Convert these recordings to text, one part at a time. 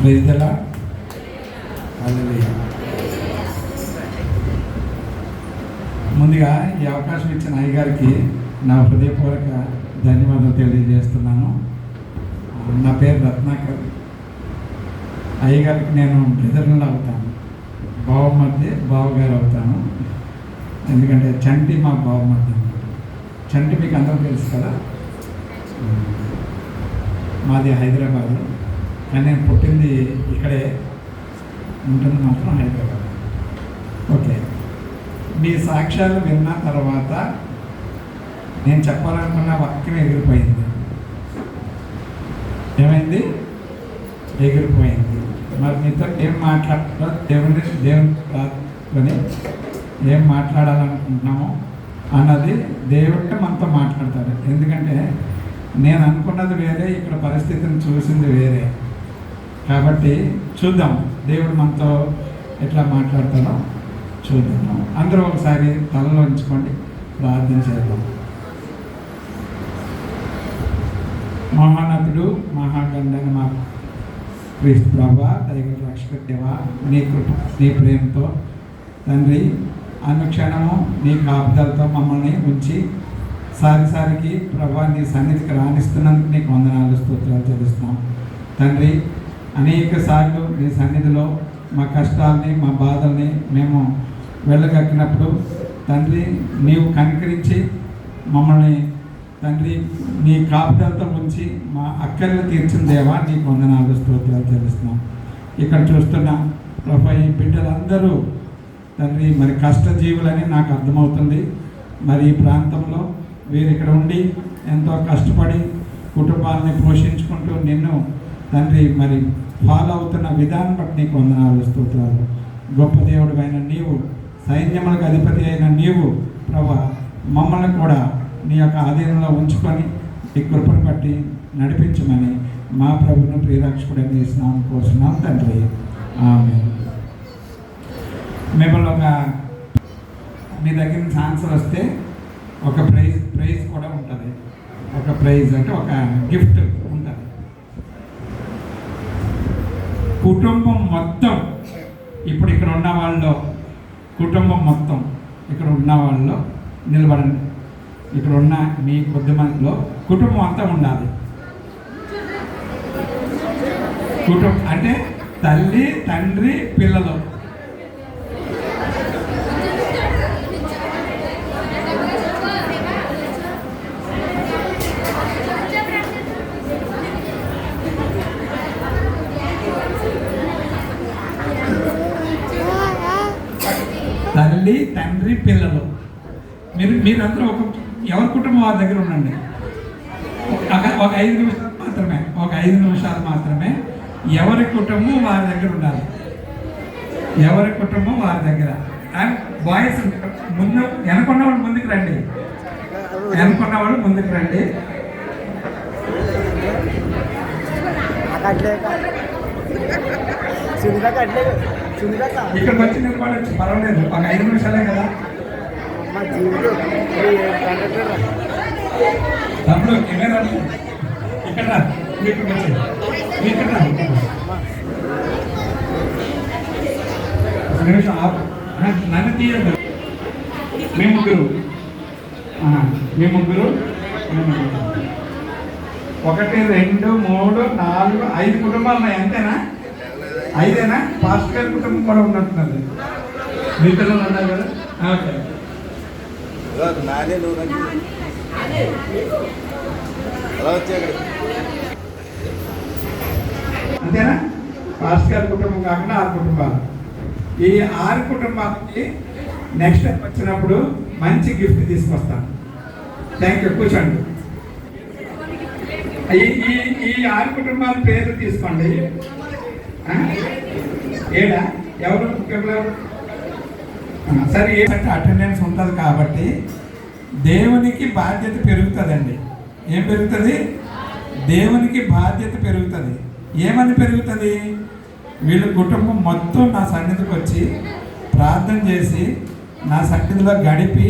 Praise the lord. హల్లెలూయా. ముందుగా ఈ అవకాశం ఇచ్చిన అయ్యగారికి నా హృదయపూర్వక ధన్యవాదాలు తెలియజేస్తున్నాను. నా పేరు రత్నాకర్. అయ్యగారికి నేను బ్రదర్లో అవుతాను, బావగారు అవుతాను. ఎందుకంటే చంటి మా బావమధ్య అన్నమాట. చంటి మీకు అందరూ తెలుసు కదా, మాది హైదరాబాద్, కానీ నేను పుట్టింది ఇక్కడే, ఉంటుంది మాత్రం హైదరాబాద్. ఓకే, మీ సాక్ష్యాలు విన్న తర్వాత నేను చెప్పాలనుకున్న వాక్యం ఎగిరిపోయింది. ఏమైంది? ఎగిరిపోయింది. మరి మీతో ఏం మాట్లాడాలో దేవుని ప్రార్థనని ఏం మాట్లాడాలనుకుంటున్నామో అన్నది దేవుడే మనతో మాట్లాడతాడు. ఎందుకంటే నేను అనుకున్నది వేరే, ఇక్కడ పరిస్థితిని చూసింది వేరే. కాబట్టి చూద్దాం దేవుడు మనతో ఎట్లా మాట్లాడతాడో చూద్దాము. అందరూ ఒకసారి తలలో ఉంచుకోండి, ప్రార్థన చేద్దాం. మహానతుడు, మహాగంధన మా క్రీస్తు ప్రభా, దైవ రక్షక దేవ, నీ కృప నీ ప్రేమతో తండ్రి అనుక్షణము నీ కాపుదలతో మమ్మల్ని ఉంచి సారికి ప్రభా నీ సన్నిధికి రాణిస్తున్నందుకు నీకు వందనాలు స్తోత్రాలు చెల్లిస్తున్నాం తండ్రి. అనేక సార్లు నీ సన్నిధిలో మా కష్టాలని మా బాధల్ని మేము వెళ్ళగక్కినప్పుడు తండ్రి నీవు కనికరించి మమ్మల్ని తండ్రి నీ కాపుదలతో ఉంచి మా అక్కర్లు తీర్చిన దేవా నీకు వందనాలు స్తోత్రాలు చెల్లిస్తున్నాం. ఇక్కడ చూస్తున్న ప్రభా ఈ బిడ్డలందరూ తండ్రి మరి కష్టజీవులని నాకు అర్థమవుతుంది. మరి ఈ ప్రాంతంలో వీరు ఇక్కడ ఉండి ఎంతో కష్టపడి కుటుంబాలని పోషించుకుంటూ నిన్ను తండ్రి మరి ఫాలో అవుతున్న విధానం బట్టి నీకు వందనాలు స్తోత్రాలు. గొప్ప దేవుడు అయిన నీవు, సైన్యములకు అధిపతి అయిన నీవు ప్రభా మమ్మల్ని కూడా నీ యొక్క ఆధీనంలో ఉంచుకొని నీ కృపను బట్టి నడిపించమని మా ప్రభువును ప్రియరక్షకుడైన యేసునామం కోరుచున్నాం తండ్రి, ఆమేన్. మిమ్మల్ని మీ దగ్గర నుంచి ఆన్సర్ వస్తే ఒక ప్రైజ్ కూడా ఉంటుంది. ఒక ప్రైజ్ అంటే ఒక గిఫ్ట్ ఉంటుంది. కుటుంబం మొత్తం, ఇప్పుడు ఇక్కడ ఉన్న వాళ్ళు, కుటుంబం మొత్తం ఇక్కడ ఉన్న వాళ్ళు నిలబడండి. ఇక్కడ ఉన్న మీ కొద్ది మందిలో కుటుంబం అంతా ఉండాలి. కుటుంబం అంటే తల్లి, తండ్రి, పిల్లలు. తల్లి, తండ్రి, పిల్లలు. మీరందరూ ఎవరి కుటుంబం వారి దగ్గర ఉండండి. ఒక 5 నిమిషాలు మాత్రమే, ఒక 5 నిమిషాలు మాత్రమే ఎవరి కుటుంబం వారి దగ్గర ఉండాలి. ఎవరి కుటుంబం వారి దగ్గర. అండ్ బాయ్స్ ముందు, వెనకున్న వాళ్ళు ముందుకు రండి, వెనకున్న వాళ్ళు ముందుకు రండి. ఇక్కడికి వచ్చి నిలబడచ్చు, పర్వాలేదు. ఒక 5 నిమిషాలే కదా. తమ్ముడు కెమెరా ఇక్కడ నిమిషం నన్ను తీయద్దు. మీ ముగ్గురు 1 2 3 4 5 కుటుంబాలు ఉన్నాయి. అంతేనా? 5ఏనా? పాస్టర్ గారి కుటుంబం కూడా ఉన్నట్టున్నది. మీ పిల్లలు ఉన్నారు కదా. ఓకే, అంతేనా? పాస్టర్ గారి కుటుంబం కాకుండా 6 కుటుంబాలు. ఈ 6 కుటుంబాలకి నెక్స్ట్ టైం వచ్చినప్పుడు మంచి గిఫ్ట్ తీసుకొస్తాను. Thank you. కూర్చోండి. ఈ 6 కుటుంబాల పేర్లు తీసుకోండి. ఏడా ఎవరు సరే, ఏంటంటే అటెండెన్స్ ఉంటుంది కాబట్టి దేవునికి బాధ్యత పెరుగుతుందండి. ఏం పెరుగుతుంది? దేవునికి బాధ్యత పెరుగుతుంది. ఏమని పెరుగుతుంది? వీళ్ళ కుటుంబం మొత్తం నా సన్నిధికి వచ్చి ప్రార్థన చేసి నా సన్నిధిలో గడిపి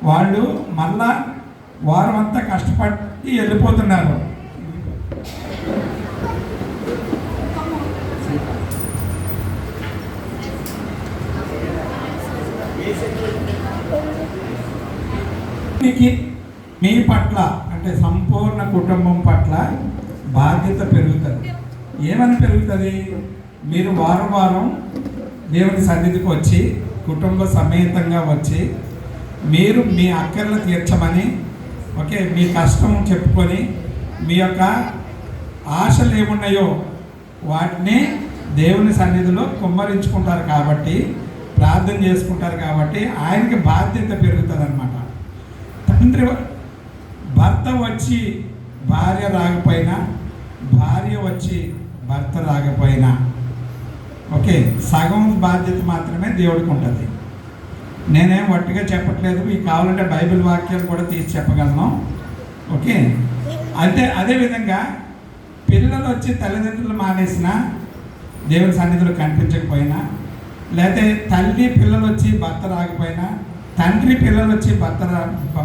వాళ్ళు మళ్ళా వారం అంతా కష్టపడి వెళ్ళిపోతున్నారు. మీ పట్ల అంటే సంపూర్ణ కుటుంబం పట్ల బాధ్యత పెరుగుతుంది. ఏమని పెరుగుతుంది? మీరు వారం వారం దేవుని సన్నిధికి వచ్చి కుటుంబ సమేతంగా వచ్చి మీరు మీ అక్కర్లు తీర్చమని, ఓకే, మీ కష్టం చెప్పుకొని మీ యొక్క ఆశలు ఏమున్నాయో వాటిని దేవుని సన్నిధిలో కుమ్మరించుకుంటారు కాబట్టి, ప్రార్థన చేసుకుంటారు కాబట్టి ఆయనకి బాధ్యత పెరుగుతుంది అన్నమాట. తండ్రి భర్త వచ్చి భార్య రాకపోయినా, భార్య వచ్చి భర్త రాకపోయినా, ఓకే, సగం బాధ్యత మాత్రమే దేవుడికి ఉంటుంది. నేనేం వట్టిగా చెప్పట్లేదు, మీకు కావాలంటే బైబిల్ వాక్యాలు కూడా తీసి చెప్పగలను, ఓకే. అదేవిధంగా పిల్లలు వచ్చి తల్లిదండ్రులు మానేసినా, దేవుని సన్నిధిలో కనిపించకపోయినా, లేకపోతే తల్లి పిల్లలు వచ్చి భర్త రాకపోయినా, తండ్రి పిల్లలు వచ్చి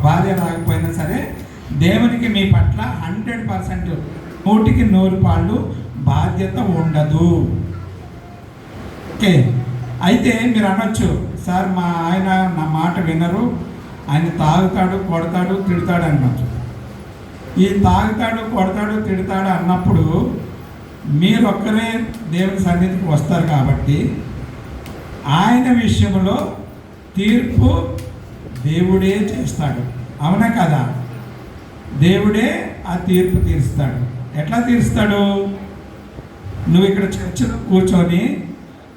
భార్య రాకపోయినా సరే దేవునికి మీ పట్ల 100% 100% బాధ్యత ఉండదు. ఓకే. అయితే మీరు అనొచ్చు, సార్ మా ఆయన నా మాట వినరు, ఆయన తాగుతాడు, కొడతాడు, తిడతాడు అనొచ్చు. ఈ తాగుతాడు, కొడతాడు, తిడతాడు అన్నప్పుడు మీరొక్కరే దేవుని సన్నిధికి వస్తారు కాబట్టి ఆయన విషయంలో తీర్పు దేవుడే చేస్తాడు. అవునా కదా? దేవుడే ఆ తీర్పు తీరుస్తాడు. ఎట్లా తీరుస్తాడు? నువ్వు ఇక్కడ చర్చిలో కూర్చొని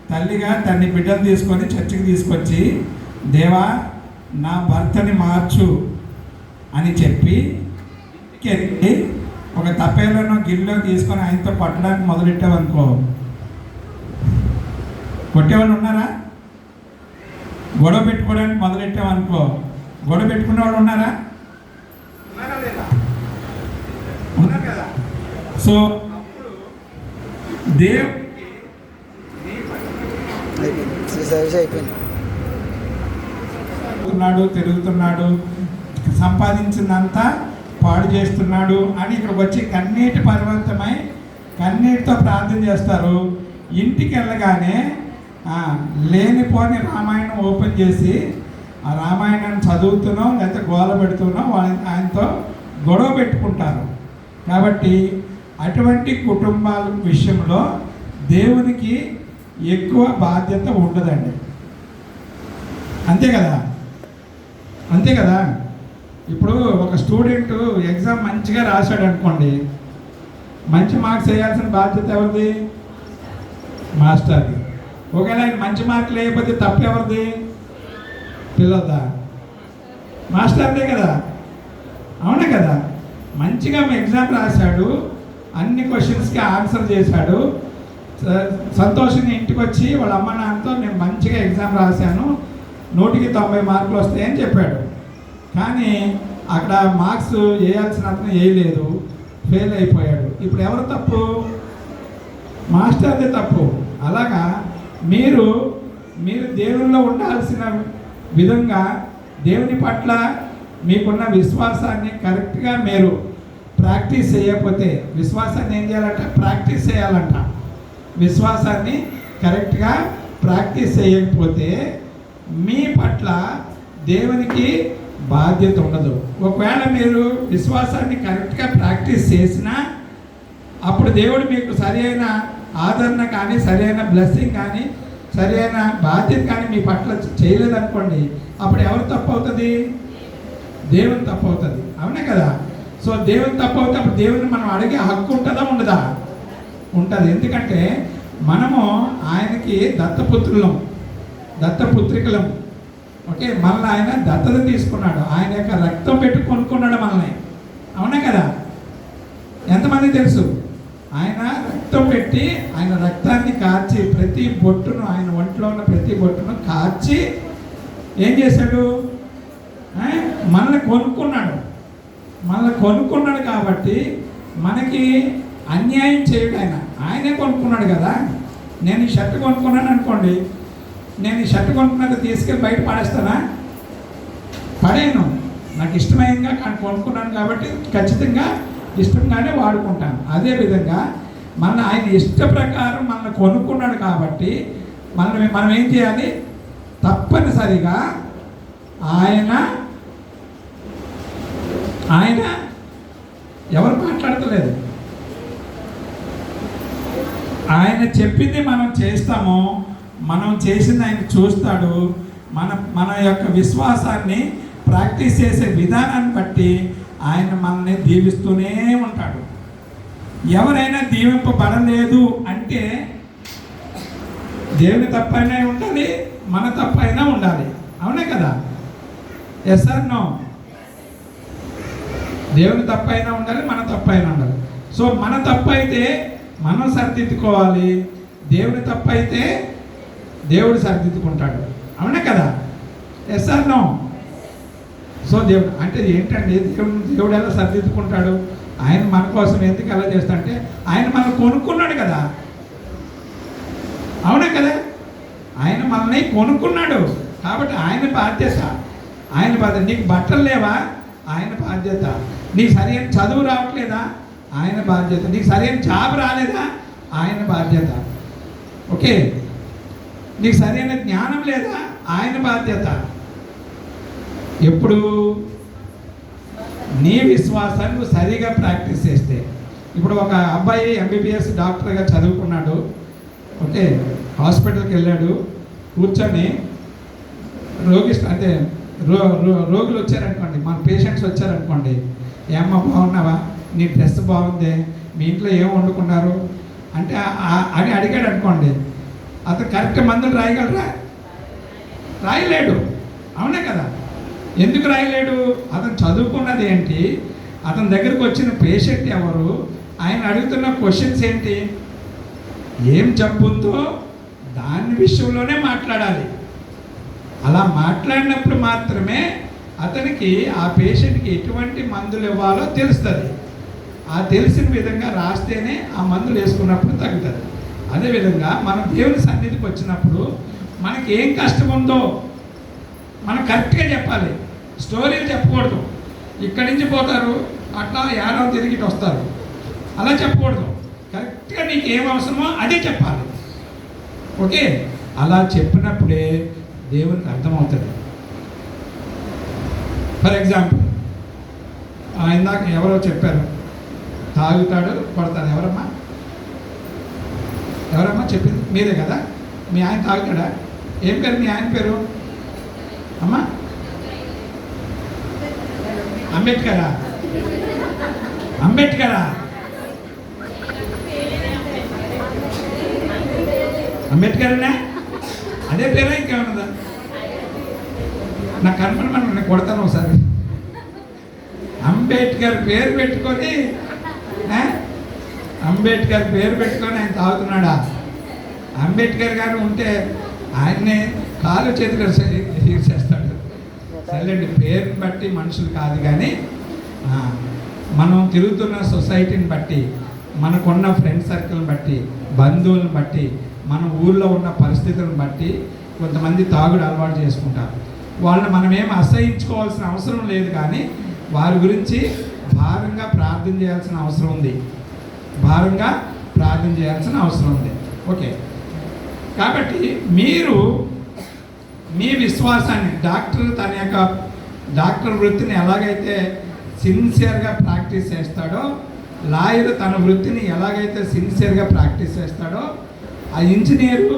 తల్లిగా తన్ని బిడ్డలు తీసుకొని చర్చికి తీసుకొచ్చి, దేవా నా భర్తని మార్చు అని చెప్పి ఒక తప్పేలోనో గిన్నెలో తీసుకొని ఆయనతో పట్టడానికి మొదలెట్టావనుకో, కొట్టేవాళ్ళు ఉన్నారా? గొడవ పెట్టుకోవడానికి మొదలెట్టామనుకో, గొడవ పెట్టుకునే వాళ్ళు ఉన్నారా? ఉన్నారు కదా. సో దేవుడికి తిరుగుతున్నాడు, సంపాదించిందంతా పాడు చేస్తున్నాడు అని ఇక్కడికి వచ్చి కన్నీటి పర్వంతమై కన్నీటితో ప్రార్థన చేస్తారు. ఇంటికి వెళ్ళగానే లేనిపోని రామాయణం ఓపెన్ చేసి ఆ రామాయణాన్ని చదువుతున్నాం లేకపోతే గోల పెడుతున్నాం, ఆయనతో గొడవ పెట్టుకుంటారు. కాబట్టి అటువంటి కుటుంబాల విషయంలో దేవునికి ఎక్కువ బాధ్యత ఉండదండి. అంతే కదా? అంతే కదా? ఇప్పుడు ఒక స్టూడెంట్ ఎగ్జామ్ మంచిగా రాశాడు అనుకోండి, మంచి మార్క్స్ వేయాల్సిన బాధ్యత ఎవరిది? మాస్టర్ది. ఒకవేళ ఆయన మంచి మార్కులు వేయకపోతే తప్పు ఎవరిది? పిల్లలదా? మాస్టర్దే కదా. అవునా కదా? మంచిగా ఎగ్జామ్ రాశాడు, అన్ని క్వశ్చన్స్కి ఆన్సర్ చేశాడు, సంతోషంగా ఇంటికి వచ్చి వాళ్ళ అమ్మ నాన్నతో నేను మంచిగా ఎగ్జామ్ రాశాను, 100కి 90 మార్కులు వస్తాయని చెప్పాడు. కానీ అక్కడ మార్క్స్ వేయాల్సిన అతను వేయలేదు, ఫెయిల్ అయిపోయాడు. ఇప్పుడు ఎవరు తప్పు? మాస్టర్దే తప్పు. అలాగా మీరు దేవునిలో ఉండాల్సిన విధంగా దేవుని పట్ల మీకున్న విశ్వాసాన్ని కరెక్ట్గా మీరు ప్రాక్టీస్ చేయకపోతే, విశ్వాసాన్ని ఏం చేయాలంట? ప్రాక్టీస్ చేయాలంట. విశ్వాసాన్ని కరెక్ట్గా ప్రాక్టీస్ చేయకపోతే మీ పట్ల దేవునికి బాధ్యత ఉండదు. ఒకవేళ మీరు విశ్వాసాన్ని కరెక్ట్గా ప్రాక్టీస్ చేసినా అప్పుడు దేవుడు మీకు సరి అయిన ఆదరణ కానీ, సరి అయిన బ్లెస్సింగ్ కానీ, సరి అయిన బాధ్యత కానీ మీ పట్ల చేయలేదనుకోండి, అప్పుడు ఎవరు తప్పు అవుతుంది? దేవుని తప్పు అవుతుంది. అవునే కదా? సో దేవుని తప్పు అవుతే అప్పుడు దేవుని మనం అడిగే హక్కు ఉంటుందా ఉండదా? ఉంటుంది. ఎందుకంటే మనము ఆయనకి దత్తపుత్రులం, దత్తపుత్రికలం. ఓకే, మనల్ని ఆయన దత్తత తీసుకున్నాడు, ఆయన యొక్క రక్తం పెట్టి కొనుక్కున్నాడు మనల్ని. అవునా కదా? ఎంతమంది తెలుసు? ఆయన రక్తం పెట్టి, ఆయన రక్తాన్ని కార్చి, ప్రతి బొట్టును, ఆయన ఒంట్లో ఉన్న ప్రతి బొట్టును కార్చి ఏం చేశాడు? మనల్ని కొనుక్కున్నాడు. మనల్ని కొనుక్కున్నాడు కాబట్టి మనకి అన్యాయం చేయడు. ఆయనే కొనుక్కున్నాడు కదా. నేను ఈ షర్ట్ కొనుక్కున్నాను అనుకోండి, నేను ఈ షర్ట్ కొనుక్కున్నాక తీసుకెళ్ళి బయట పడేస్తానా? పడేను. నాకు ఇష్టమైందిగా కొనుక్కున్నాను కాబట్టి ఖచ్చితంగా ఇష్టంగానే వాడుకుంటాను. అదేవిధంగా ఆయన ఇష్ట ప్రకారం మనల్ని కొనుక్కున్నాడు కాబట్టి మనం ఏం చేయాలి? తప్పనిసరిగా ఆయన ఎవరు మాట్లాడతలేదు, ఆయన చెప్పింది మనం చేస్తాము, మనం చేసింది ఆయన చూస్తాడు. మన యొక్క విశ్వాసాన్ని ప్రాక్టీస్ చేసే విధానాన్ని బట్టి ఆయన మనల్ని దీవిస్తూనే ఉంటాడు. ఎవరైనా దీవింపబడలేదు అంటే దేవుని తప్పైనా ఉండాలి, మన తప్పైనా ఉండాలి. అవునే కదా? Yes or no? దేవుని తప్పైనా ఉండాలి, మన తప్పైనా ఉండాలి. సో మన తప్పు అయితే మనం సరిదిద్దుకోవాలి, దేవుని తప్పు అయితే దేవుడు సరిదిద్దుకుంటాడు. అవునే కదా? Yes or no? సో దేవుడు అంటే ఏంటండి, దేవుడు ఎలా సరిదిద్దుకుంటాడు? ఆయన మన కోసం ఎందుకు ఎలా చేస్తాడంటే ఆయన మనం కొనుక్కున్నాడు కదా. అవునా కదా? ఆయన మనల్ని కొనుక్కున్నాడు కాబట్టి ఆయన బాధ్యత. నీకు బట్టలు లేవా? ఆయన బాధ్యత. నీకు సరైన చదువు రావట్లేదా? ఆయన బాధ్యత. నీకు సరైన జాబ్ రాలేదా? ఆయన బాధ్యత. ఓకే, నీకు సరైన జ్ఞానం లేదా? ఆయన బాధ్యత. ఎప్పుడు నీ విశ్వాసాన్ని నువ్వు సరిగా ప్రాక్టీస్ చేస్తే. ఇప్పుడు ఒక అబ్బాయి ఎంబీబీఎస్ డాక్టర్గా చదువుకున్నాడు. ఓకే, హాస్పిటల్కి వెళ్ళాడు. కూర్చొని రోగులు వచ్చారనుకోండి, మన పేషెంట్స్ వచ్చారనుకోండి, ఏమ్మా బాగున్నావా, నీ డ్రెస్ బాగుంది, మీ ఇంట్లో ఏం వండుకున్నారు అంటే అని అడిగాడు అనుకోండి, అతను కరెక్ట్ మందులు రాయగలరా? రాయలేడు. అవునే కదా? ఎందుకు రాయలేడు? అతను చదువుకున్నది ఏంటి, అతని దగ్గరకు వచ్చిన పేషెంట్ ఎవరు, ఆయన అడుగుతున్న క్వశ్చన్స్ ఏంటి, ఏం జబ్బుందో దాని విషయంలోనే మాట్లాడాలి. అలా మాట్లాడినప్పుడు మాత్రమే అతనికి ఆ పేషెంట్కి ఎటువంటి మందులు ఇవ్వాలో తెలుస్తుంది. ఆ తెలిసిన విధంగా రాస్తేనే ఆ మందులు వేసుకున్నప్పుడు తగ్గుతుంది. అదేవిధంగా మనం దేవుని సన్నిధికి వచ్చినప్పుడు మనకి ఏం కష్టం ఉందో మనం కరెక్ట్గా చెప్పాలి. స్టోరీలు చెప్పకూడదు. ఇక్కడి నుంచి పోతారు, అట్లా యాడో తిరిగిட்டு వస్తారు, అలా చెప్పకూడదు. కరెక్ట్గా నీకు ఏం అవసరమో అదే చెప్పాలి. ఓకే, అలా చెప్పినప్పుడే దేవునికి అర్థమవుతుంది. ఫర్ ఎగ్జాంపుల్, ఇందాక ఎవరో చెప్పారు, తాగుతాడు కొడతాడు. ఎవరమ్మా చెప్పింది? మీరే కదా? మీ ఆయన తాగుతాడా? ఏం పేరు మీ ఆయన పేరు? అమ్మా అంబేద్కరా? అంబేద్కర్నా? అదే పేరా ఇంకేమన్నదా? నాకు కన్ఫర్మ్ నేను కొడతాను ఒకసారి. అంబేద్కర్ పేరు పెట్టుకొని ఆయన తాగుతున్నాడా? అంబేద్కర్ గారు ఉంటే ఆయన్నే కాలు చేతిలో చేస్తాడు. సరేండి, పేరుని బట్టి మనుషులు కాదు, కానీ మనం తిరుగుతున్న సొసైటీని బట్టి, మనకున్న ఫ్రెండ్ సర్కిల్ని బట్టి, బంధువులను బట్టి, మన ఊళ్ళో ఉన్న పరిస్థితులను బట్టి కొంతమంది తాగుడు అలవాటు చేసుకుంటారు. వాళ్ళని మనం ఏం అసహించుకోవాల్సిన అవసరం లేదు, కానీ వారి గురించి భారంగా ప్రార్థన చేయాల్సిన అవసరం ఉంది. ఓకే, కాబట్టి మీరు మీ విశ్వాసాన్ని, డాక్టర్ వృత్తిని ఎలాగైతే సిన్సియర్గా ప్రాక్టీస్ చేస్తాడో, లాయర్ తన వృత్తిని ఎలాగైతే సిన్సియర్గా ప్రాక్టీస్ చేస్తాడో, ఆ ఇంజనీరు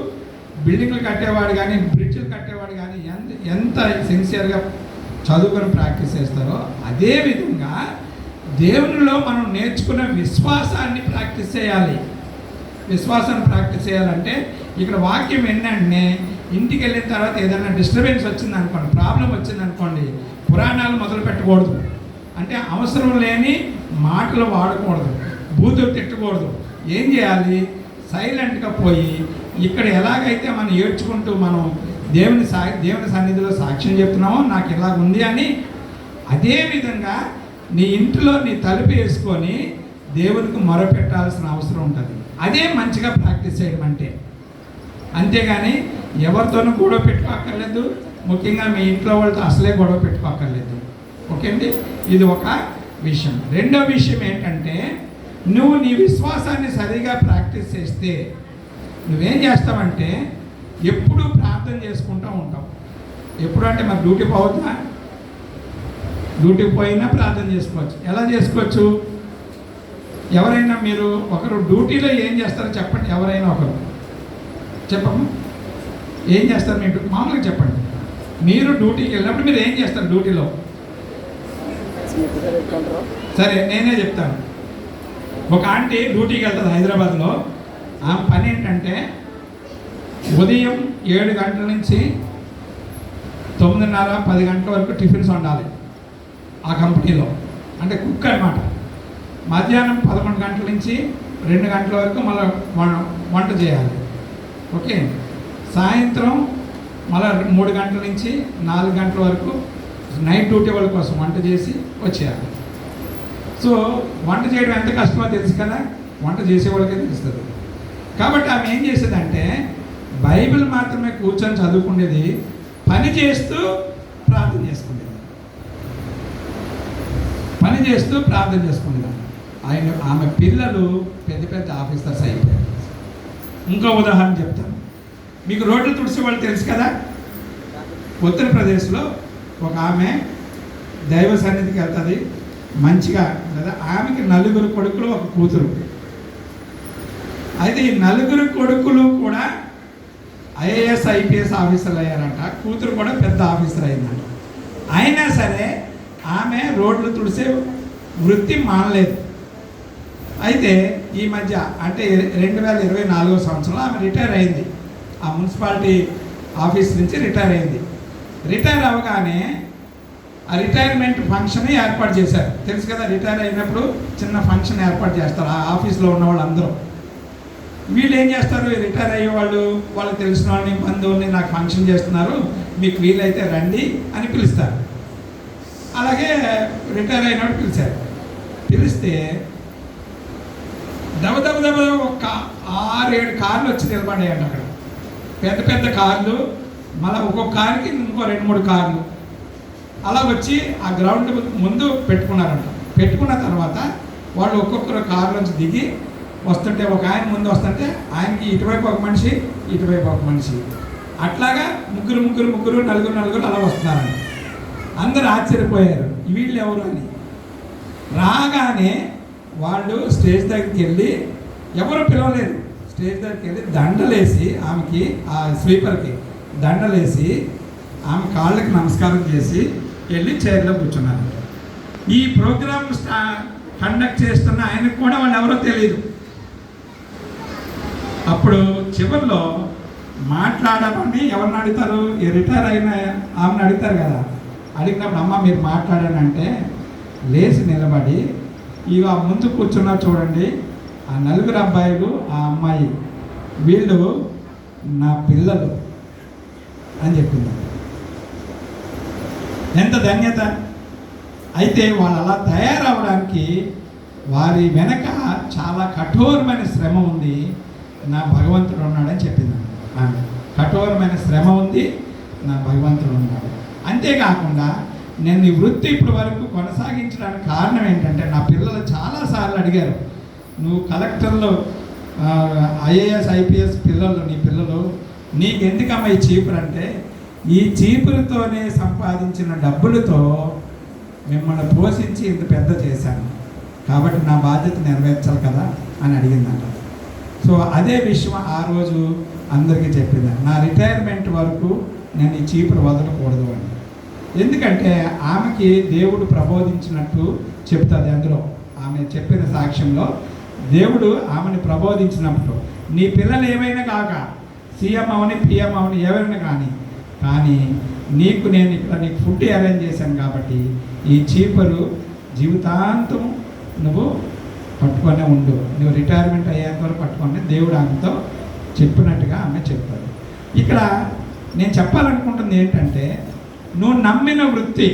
బిల్డింగ్లు కట్టేవాడు కానీ బ్రిడ్జ్లు కట్టేవాడు కానీ ఎంత సిన్సియర్గా చదువుకొని ప్రాక్టీస్ చేస్తారో, అదేవిధంగా దేవునిలో మనం నేర్చుకున్న విశ్వాసాన్ని ప్రాక్టీస్ చేయాలి. విశ్వాసాన్ని ప్రాక్టీస్ చేయాలంటే ఇక్కడ వాక్యం ఏంటంటే, ఇంటికి వెళ్ళిన తర్వాత ఏదైనా డిస్టర్బెన్స్ వచ్చిందనుకోండి, ప్రాబ్లం వచ్చిందనుకోండి, పురాణాలు మొదలు పెట్టకూడదు. అంటే అవసరం లేని మాటలు వాడకూడదు, బూతులు తిట్టకూడదు. ఏం చేయాలి? సైలెంట్గా పోయి ఇక్కడ ఎలాగైతే మనం ఏడ్చుకుంటూ మనం దేవుని సన్నిధిలో సాక్ష్యం చెప్తున్నామో, నాకు ఇలాగ ఉంది అని, అదేవిధంగా నీ ఇంట్లో నీ తలుపు వేసుకొని దేవునికి మొరపెట్టాల్సిన అవసరం ఉంటుంది. అదే మంచిగా ప్రాక్టీస్ చేయడం అంటే. అంతేగాని ఎవరితోనూ గొడవ పెట్టుకోక్కర్లేదు, ముఖ్యంగా మీ ఇంట్లో వాళ్ళతో అసలే గొడవ పెట్టుకోక్కర్లేదు. ఓకే అండి, ఇది ఒక విషయం. రెండో విషయం ఏంటంటే, నువ్వు నీ విశ్వాసాన్ని సరిగా ప్రాక్టీస్ చేస్తే నువ్వేం చేస్తావంటే, ఎప్పుడు ప్రార్థన చేసుకుంటూ ఉంటాం. ఎప్పుడు అంటే మరి డ్యూటీ పోవద్దా? డ్యూటీకి పోయినా ప్రార్థన చేసుకోవచ్చు. ఎలా చేసుకోవచ్చు? ఎవరైనా మీరు ఒకరు డ్యూటీలో ఏం చేస్తారో చెప్పండి. ఎవరైనా ఒకరు చెప్పమ్మా, ఏం చేస్తారు మీరు? మామూలుగా చెప్పండి. మీరు డ్యూటీకి వెళ్ళినప్పుడు మీరు ఏం చేస్తారు డ్యూటీలో? సరే నేనే చెప్తాను. ఒక ఆంటీ డ్యూటీకి వెళ్తుంది హైదరాబాద్లో. ఆమె పని ఏంటంటే ఉదయం 7 గంటల నుంచి 9:30, 10 గంటల వరకు టిఫిన్స్ వండాలి ఆ కంపెనీలో, అంటే కుక్ అనమాట. మధ్యాహ్నం 11 గంటల నుంచి 2 గంటల వరకు మళ్ళీ వంట చేయాలి. ఓకే. సాయంత్రం మళ్ళీ 3 గంటల నుంచి 4 గంటల వరకు నైట్ డ్యూటీ వాళ్ళ కోసం వంట చేసి వచ్చేయాలి. సో వంట చేయడం ఎంత కష్టమో తెలుసు కదా, వంట చేసేవాళ్ళకే తెలుస్తుంది. కాబట్టి ఆమె ఏం చేసేదంటే బైబిల్ మాత్రమే కూర్చొని చదువుకునేది, పని చేస్తూ ప్రార్థన చేసుకునేది. పని చేస్తూ ప్రార్థన చేసుకునేది. ఆమె పిల్లలు పెద్ద పెద్ద ఆఫీసర్స్ అయిపోయారు. ఇంకో ఉదాహరణ చెప్తాను. మీకు రోడ్లు తుడిసే వాళ్ళు తెలుసు కదా, ఉత్తరప్రదేశ్లో ఒక ఆమె దైవ సన్నిధికి వెళ్తుంది మంచిగా కదా. ఆమెకి 4 కొడుకులు, 1 కూతురు. అయితే ఈ 4 కొడుకులు కూడా IAS IPS ఆఫీసర్లు అయ్యారంట. కూతురు కూడా పెద్ద ఆఫీసర్ అయిందంట. అయినా సరే ఆమె రోడ్లు తుడిసే వృత్తి మానలేదు. అయితే ఈ మధ్య అంటే 2024 సంవత్సరంలో ఆమె రిటైర్ అయింది. ఆ మున్సిపాలిటీ ఆఫీస్ నుంచి రిటైర్ అయింది. రిటైర్ అవ్వగానే ఆ రిటైర్మెంట్ ఫంక్షన్ ఏర్పాటు చేశారు. తెలుసు కదా, రిటైర్ అయినప్పుడు చిన్న ఫంక్షన్ ఏర్పాటు చేస్తారు ఆ ఆఫీస్లో ఉన్న వాళ్ళందరూ. వీళ్ళు ఏం చేస్తారు, రిటైర్ అయ్యే వాళ్ళు వాళ్ళకి తెలిసిన వాళ్ళని, బంధువుల్ని, నాకు ఫంక్షన్ చేస్తున్నారు, మీకు వీలైతే రండి అని పిలుస్తారు. అలాగే రిటైర్ అయినప్పుడు పిలిచారు. పిలిస్తే దబ ఒక 6-7 కార్లు వచ్చి నిలబడాయండి అక్కడ. పెద్ద పెద్ద కార్లు, మళ్ళీ ఒక్కొక్క కారుకి ఇంకో 2-3 కార్లు అలా వచ్చి ఆ గ్రౌండ్ ముందు పెట్టుకున్నారంట. పెట్టుకున్న తర్వాత వాళ్ళు ఒక్కొక్కరు కారు నుంచి దిగి వస్తుంటే, ఒక ఆయన ముందు వస్తుంటే ఆయనకి ఇటువైపు ఒక మనిషి, ఇటువైపు ఒక మనిషి, అట్లాగా ముగ్గురు, నలుగురు అలా వస్తున్నారంట. అందరూ ఆశ్చర్యపోయారు, వీళ్ళు ఎవరు అని. రాగానే వాళ్ళు స్టేజ్ దగ్గరికి వెళ్ళి, ఎవరు పిలవలేదు, స్టేజ్ దగ్గరికి వెళ్ళి దండలేసి ఆమెకి, ఆ స్వీపర్కి దండలేసి ఆమె కాళ్ళకి నమస్కారం చేసి వెళ్ళి చైర్లో కూర్చున్నారు. ఈ ప్రోగ్రామ్ కండక్ట్ చేస్తున్న ఆయనకు కూడా వాళ్ళు ఎవరో తెలియదు. అప్పుడు చివరిలో మాట్లాడమని ఎవరిని అడుగుతారు? ఈ రిటైర్ అయిన ఆమెను అడుగుతారు కదా. అడిగినప్పుడు అమ్మ మీరు మాట్లాడాను అంటే లేచి నిలబడి, ఇక ముందు కూర్చున్నా చూడండి, ఆ 4 అబ్బాయిలు, ఆ అమ్మాయి, వీళ్ళు నా పిల్లలు అని చెప్పింది. ఎంత ధన్యత! అయితే వాళ్ళు అలా తయారవడానికి వారి వెనక చాలా కఠోరమైన శ్రమ ఉంది. నా భగవంతుడు ఉన్నాడని చెప్పింది ఆమె. కఠోరమైన శ్రమ ఉంది, నా భగవంతుడు ఉన్నాడు. అంతేకాకుండా నేను ఈ వృత్తి ఇప్పటి వరకు కొనసాగించడానికి కారణం ఏంటంటే, నా పిల్లలు చాలాసార్లు అడిగారు, నువ్వు కలెక్టర్లో IAS IPS పిల్లలు, నీ పిల్లలు, నీకెందుకమ్మా ఈ చీపురు అంటే, ఈ చీపురుతోనే సంపాదించిన డబ్బులతో మిమ్మల్ని పోషించి ఇంత పెద్ద చేశాను, కాబట్టి నా బాధ్యత నెరవేర్చాలి కదా అని అడిగిందంట. సో అదే విషయం ఆ రోజు అందరికీ చెప్పింది. నా రిటైర్మెంట్ వరకు నేను ఈ చీపురు వదలకూడదు అని. ఎందుకంటే ఆమెకి దేవుడు ప్రబోధించినట్టు చెప్తుంది. అందులో ఆమె చెప్పిన సాక్ష్యంలో దేవుడు ఆమెను ప్రబోధించినప్పుడు, నీ పిల్లలు ఏమైనా కాక, CM అవని, PM అవని, ఎవరైనా కానీ నీకు నేను ఇక్కడ నీకు ఫుడ్ అరేంజ్ చేశాను కాబట్టి ఈ చీపరు జీవితాంతం నువ్వు పట్టుకొనే ఉండు, నువ్వు రిటైర్మెంట్ అయ్యేంత వరకు పట్టుకొని దేవుడు ఆమెతో చెప్పినట్టుగా ఆమె చెప్తారు. ఇక్కడ నేను చెప్పాలనుకుంటుంది ఏంటంటే, నువ్వు నమ్మిన వృత్తి,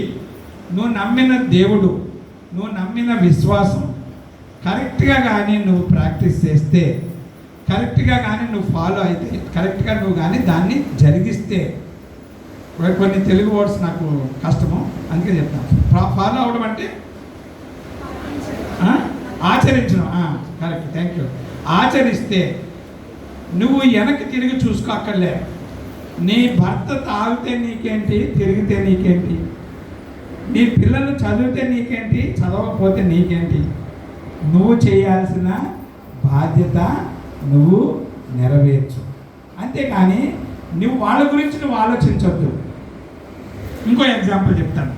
నువ్వు నమ్మిన దేవుడు, నువ్వు నమ్మిన విశ్వాసం కరెక్ట్గా కానీ నువ్వు ప్రాక్టీస్ చేస్తే, కరెక్ట్గా కానీ నువ్వు ఫాలో అయితే, కరెక్ట్గా నువ్వు కానీ దాన్ని జరిగిస్తే, కొన్ని తెలుగు వర్డ్స్ నాకు కష్టము అందుకే చెప్తాను. ఫాలో అవడం అంటే ఆచరించడం, కరెక్ట్, థ్యాంక్ యూ. ఆచరిస్తే నువ్వు వెనక్కి తిరిగి చూసుకోక్కర్లే, నీ భర్త తాగితే నీకేంటి, తిరిగితే నీకేంటి? నీ పిల్లలు చదివితే నీకేంటి, చదవకపోతే నీకేంటి? నువ్వు చేయాల్సిన బాధ్యత నువ్వు నెరవేర్చు, అంతేకాని నువ్వు వాళ్ళ గురించి నువ్వు ఆలోచించవద్దు. ఇంకో ఎగ్జాంపుల్ చెప్తాను,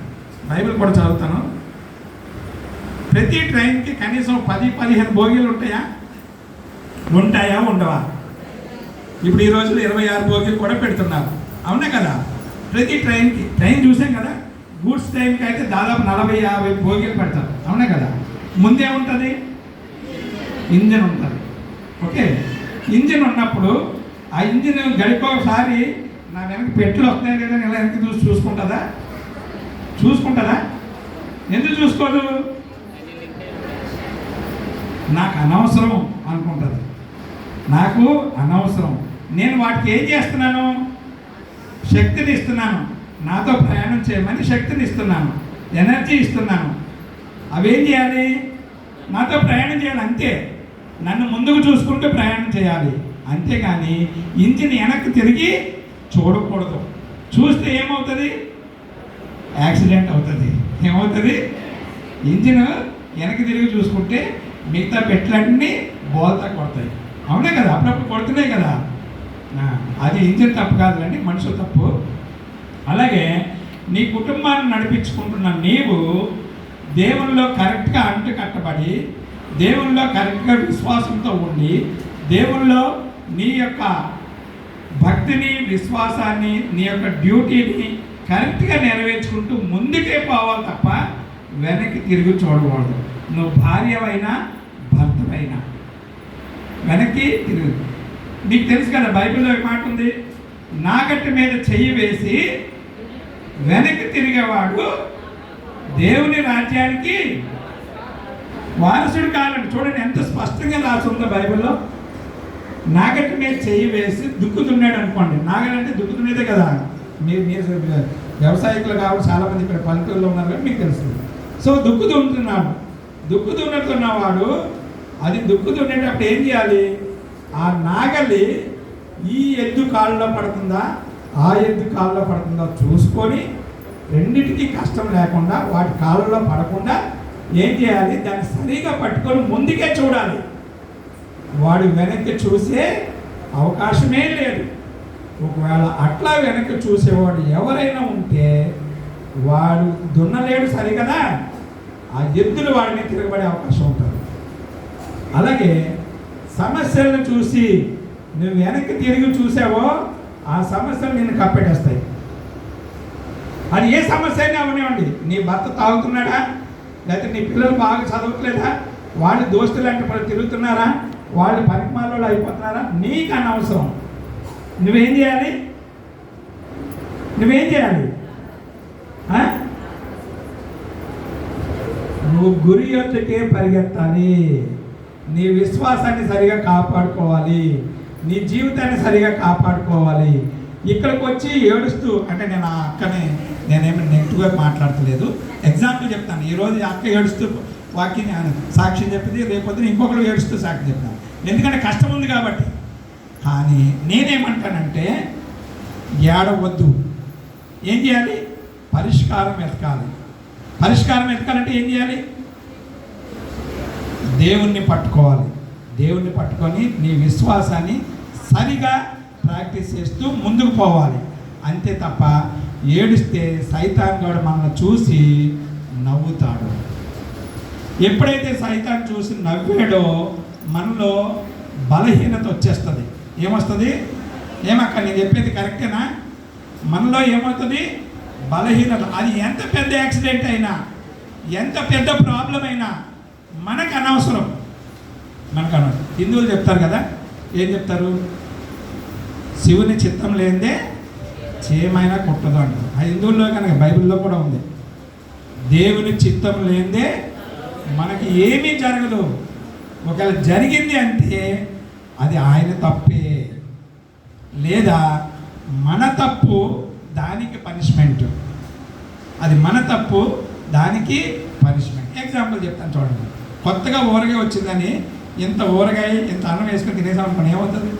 బైబిల్ కూడా చదువుతాను. ప్రతి ట్రైన్కి కనీసం 10-15 బోగీలు ఉంటాయా ఉండవా? ఇప్పుడు ఈ రోజుల్లో 26 బోగీలు కూడా పెడుతున్నారు, అవునా కదా? ప్రతి ట్రైన్ చూసాం కదా, గూడ్స్ ట్రైన్కి అయితే దాదాపు 40-50 బోగీలు పెడతారు, అవునా కదా? ముందే ఉంటుంది ఇంజిన్ ఉంటుంది. ఓకే, ఇంజిన్ ఉన్నప్పుడు ఆ ఇంజిన్ గడికోసారి నా వెనక పెట్లు వస్తున్నాయి లేదా ఇలా వెనక్కి చూసుకుంటుందా? ఎందుకు చూసుకోదు? నాకు అనవసరం అనుకుంటుంది. నాకు అనవసరం, నేను వాటికి ఏం చేస్తున్నాను? శక్తిని ఇస్తున్నాను, నాతో ప్రయాణం చేయమని శక్తిని ఇస్తున్నాను, ఎనర్జీ ఇస్తున్నాను. అవేం చేయాలి? నాతో ప్రయాణం చేయాలి, అంతే. నన్ను ముందుకు చూసుకుంటూ ప్రయాణం చేయాలి, అంతేగాని ఇంజిన్ వెనక్కి తిరిగి చూడకూడదు. చూస్తే ఏమవుతుంది? యాక్సిడెంట్ అవుతుంది. ఏమవుతుంది? ఇంజిన్ వెనక్కి తిరిగి చూసుకుంటే మిగతా పెట్లన్నీ బోల్తా కొడతాయి, అవునే కదా? అప్పుడప్పుడు కొడుతున్నాయి కదా. అది ఇంజిన్ తప్పు కాదులండి, మనుషుల తప్పు. అలాగే నీ కుటుంబాన్ని నడిపించుకుంటున్న నీవు దేవునిలో కరెక్ట్గా అంటు కట్టబడి, దేవునిలో కరెక్ట్గా విశ్వాసంతో ఉండి, దేవునిలో నీ యొక్క భక్తిని, విశ్వాసాన్ని, నీ యొక్క డ్యూటీని కరెక్ట్గా నెరవేర్చుకుంటూ ముందుకే పోవాలి తప్ప వెనక్కి తిరిగి చూడకూడదు. నువ్వు భార్యవైనా భర్తవైనా వెనక్కి తిరుగు. నీకు తెలుసు కదా, బైబిల్లో ఒక మాట ఉంది, నాగట్టి మీద చెయ్యి వేసి వెనక్కి తిరిగేవాడు దేవుని రాజ్యానికి వారసుడు కావాలండి. చూడండి ఎంత స్పష్టంగా రాసి ఉందో బైబిల్లో. నాగట్టి మీద చెయ్యి వేసి దుక్కుతున్నాడు అనుకోండి. నాగలంటే దుక్కుతున్నదే కదా. మీరు వ్యవసాయకులు కాబట్టి చాలామంది ఇక్కడ పల్లెటూరులో ఉన్నారు కాబట్టి మీకు తెలుసు. సో దుక్కుతున్నవాడు అది దుక్కుతున్నప్పుడు ఏం చేయాలి? ఆ నాగలి ఈ ఎద్దు కాళ్ళలో పడుతుందా, ఆ ఎద్దు కాళ్ళలో పడుతుందా చూసుకొని, రెండింటికి కష్టం లేకుండా వాటి కాళ్ళలో పడకుండా ఏం చేయాలి? దాన్ని సరిగా పట్టుకొని ముందుకే చూడాలి. వాడు వెనక్కి చూసే అవకాశమే లేదు. ఒకవేళ అట్లా వెనక్కి చూసేవాడు ఎవరైనా ఉంటే వాడు దున్నలేడు సరిగదా, ఆ ఎద్దులు వాడిని తిరగబడే అవకాశం ఉంటుంది. అలాగే సమస్యలను చూసి నువ్వు వెనక్కి తిరిగి చూసావో ఆ సమస్యలు నిన్ను కప్పెట్టేస్తాయి. అది ఏ సమస్య అయినా అవనివ్వండి. నీ భర్త తాగుతున్నాడా, లేకపోతే నీ పిల్లలు బాగా చదవట్లేదా, వాళ్ళు దోస్తులు అంటే వాళ్ళు తిరుగుతున్నారా, వాళ్ళు పనికిమాలలో అయిపోతున్నారా, నీకు అనవసరం. నువ్వేం చేయాలి? నువ్వు గురి యొద్దకే పరిగెత్తాలి. నీ విశ్వాసాన్ని సరిగా కాపాడుకోవాలి, నీ జీవితాన్ని సరిగా కాపాడుకోవాలి. ఇక్కడికి వచ్చి ఏడుస్తూ, అంటే నేను ఆ అక్కని నేనేమి నెగిటివ్గా మాట్లాడతలేదు, ఎగ్జాంపుల్ చెప్తాను. ఈరోజు అక్క ఏడుస్తూ వాక్యం సాక్ష్యం చెప్పింది, రేపొద్దున ఇంకొకరు ఏడుస్తూ సాక్ష్యం చెప్తాను, ఎందుకంటే కష్టం ఉంది కాబట్టి. కానీ నేనేమంటానంటే ఏడవద్దు. ఏం చేయాలి? పరిష్కారం వెతకాలి. పరిష్కారం వెతకాలంటే ఏం చేయాలి? దేవుణ్ణి పట్టుకోవాలి. దేవుణ్ణి పట్టుకొని నీ విశ్వాసాన్ని సరిగా ప్రాక్టీస్ చేస్తూ ముందుకు పోవాలి, అంతే తప్ప ఏడిస్తే సైతాన్ గాడు మనల్ని చూసి నవ్వుతాడు. ఎప్పుడైతే సైతాన్ చూసి నవ్వాడో మనలో బలహీనత వచ్చేస్తుంది. ఏమొస్తుంది? ఏమక్క నేను చెప్పేది కరెక్టేనా? మనలో ఏమవుతుంది? బలహీనత. అది ఎంత పెద్ద యాక్సిడెంట్ అయినా, ఎంత పెద్ద ప్రాబ్లం అయినా మనకు అనవసరం. హిందువులు చెప్తారు కదా, ఏం చెప్తారు? శివుని చిత్తం లేనిదే చేయమైనా కుట్టదు అంటారు. ఆ హిందువుల్లో కనుక బైబిల్లో కూడా ఉంది, దేవుని చిత్తం లేనిదే మనకి ఏమీ జరగదు. ఒకవేళ జరిగింది అంటే అది ఆయన తప్పే, లేదా మన తప్పు దానికి పనిష్మెంట్. అది మన తప్పు దానికి పనిష్మెంట్. ఎగ్జాంపుల్ చెప్తాను చూడండి. కొత్తగా ఊరగాయ వచ్చిందని ఇంత ఊరగాయ ఇంత అన్నం వేసుకొని తినేసామనుకోండి, ఏమవుతుంది?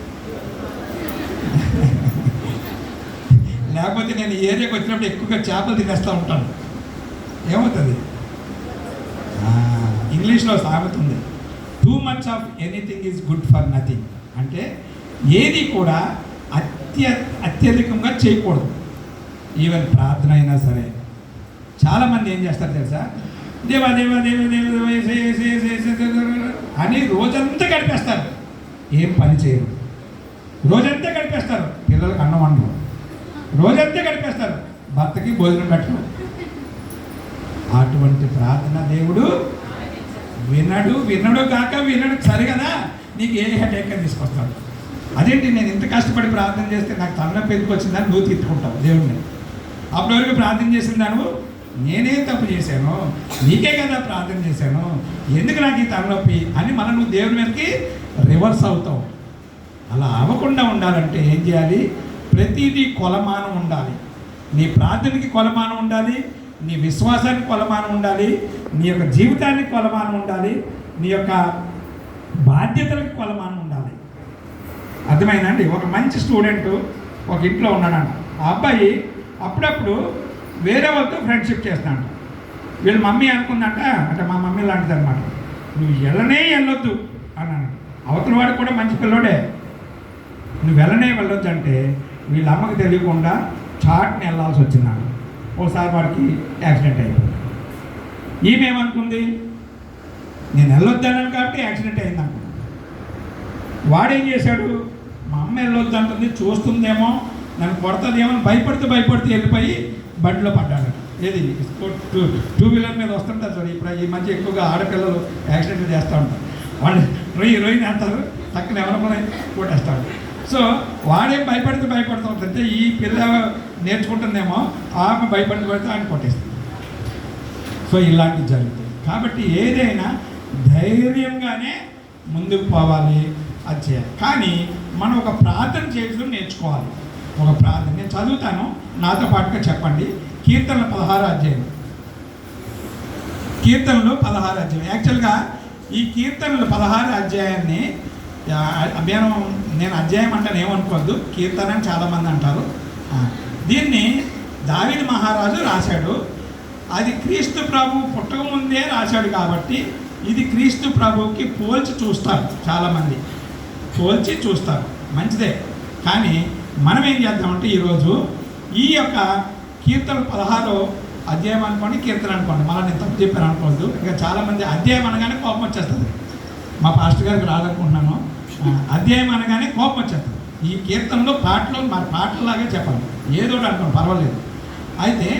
లేకపోతే నేను ఈ ఏరియాకి వచ్చినప్పుడు ఎక్కువగా చేపలు తినేస్తూ ఉంటాను. ఏమవుతుంది? ఇంగ్లీష్లో సామెత ఉంది, too much of anything is good for nothing. అంటే ఏది కూడా అత్యధికంగా చేయకూడదు. ఈవెన్ ప్రార్థన అయినా సరే. చాలామంది ఏం చేస్తారు తెలుసా, దేవా దేవా దేవ దేవ అని రోజంతా గడిపేస్తారు, ఏం పని చేయరు. రోజంతా గడిపేస్తారు, పిల్లలకు అన్నం వండరు. రోజంతా గడిపేస్తారు, భర్తకి భోజనం పెట్టరు. అటువంటి ప్రార్థన దేవుడు వినడు కాక వినడు. సరే కదా, నీకు ఏ హెడేక్ అని తీసుకొస్తాడు. అదేంటి, నేను ఇంత కష్టపడి ప్రార్థన చేస్తే నాకు తలనొప్పి ఎందుకు వచ్చిందని నువ్వు తిట్టుకుంటావు దేవుడిని. అప్పటి వరకు ప్రార్థన చేసిన దాను, నేనే తప్పు చేశాను, నీకే కదా ప్రార్థన చేశాను, ఎందుకు నాకు ఈ తలనొప్పి అని మళ్ళీ నువ్వు దేవుడి మీదకి రివర్స్ అవుతావు. అలా అవ్వకుండా ఉండాలంటే ఏం చేయాలి? ప్రతిదీ కొలమానం ఉండాలి. నీ ప్రార్థనకి కొలమానం ఉండాలి, నీ విశ్వాసానికి కొలమానం ఉండాలి, నీ యొక్క జీవితానికి కొలమానం ఉండాలి, నీ యొక్క బాధ్యతలకు కొలమానం ఉండాలి. అర్థమైందండి? ఒక మంచి స్టూడెంట్ ఒక ఇంట్లో ఉన్నాడంట. ఆ అబ్బాయి అప్పుడప్పుడు వేరే వాళ్ళతో ఫ్రెండ్షిప్ చేస్తాడు. వీళ్ళ మమ్మీ అనుకుందంట, అంటే మా మమ్మీ లాంటిది అనమాట, నువ్వు వెళ్ళొద్దు అన్నాను. అవతల వాడు కూడా మంచి పిల్లోడే, నువ్వు వెళ్ళొద్దు అంటే వీళ్ళ అమ్మకి తెలియకుండా చాట్ని వెళ్ళాల్సి వచ్చిందాడు. ఓసారి వాడికి యాక్సిడెంట్ అయిపోయింది. ఈమె ఏమనుకుంది, నేను వెళ్ళొద్దాను కాబట్టి యాక్సిడెంట్ అయింది అనుకుంది. వాడేం చేశాడు, మా అమ్మ వెళ్ళొద్దు అంటుంది, చూస్తుందేమో నన్ను కొడుతుందేమో భయపడుతూ వెళ్ళిపోయి బండిలో పడ్డాడు. ఏది టూ వీలర్ మీద వస్తుంటారు సార్. ఇప్పుడు ఈ మధ్య ఎక్కువగా ఆడపిల్లలు యాక్సిడెంట్లు చేస్తూ ఉంటారు. వాళ్ళు రొయ్యి అంటారు, తక్కువ ఎవరైనా కొట్టేస్తాడు. సో వాడేం భయపడుతూ ఉంటుంటే ఈ పిల్ల నేర్చుకుంటుందేమో, ఆమె భయపడితే ఆయన కొట్టేస్తుంది. సో ఇలాంటివి జరుగుతాయి. కాబట్టి ఏదైనా ధైర్యంగానే ముందుకు పోవాలి, అది చేయాలి. కానీ మనం ఒక ప్రార్థన చేయడం నేర్చుకోవాలి. ఒక ప్రార్థన నేను చదువుతాను, నాతో పాటుగా చెప్పండి. కీర్తనలు 16 అధ్యాయం. కీర్తనలు 16 అధ్యాయం. యాక్చువల్గా ఈ కీర్తనలు 16 అధ్యాయాన్ని నేను అధ్యాయం అంటే ఏమనుకోవద్దు, కీర్తన అని చాలామంది అంటారు. దీన్ని దావీదు మహారాజు రాశాడు. అది క్రీస్తు ప్రభు పుట్టక ముందే రాశాడు కాబట్టి ఇది క్రీస్తు ప్రభువుకి పోల్చి చూస్తారు. చాలామంది పోల్చి చూస్తారు, మంచిదే. కానీ మనం ఏం చేద్దామంటే ఈరోజు ఈ యొక్క కీర్తన 16 అధ్యాయం అనుకోండి, కీర్తన అనుకోండి, మళ్ళీ నేను తప్పు చెప్పాను అనుకోవద్దు. ఇంకా చాలామంది అధ్యాయం అనగానే కోపం వచ్చేస్తుంది. మా పాస్టర్ గారికి రాదనుకుంటున్నాను, అధ్యాయం అనగానే కోపం వచ్చేస్తుంది. ఈ కీర్తనలో పాటలు మరి పాటలాగే చెప్పాలి, ఏదో అనుకోండి పర్వాలేదు. అయితే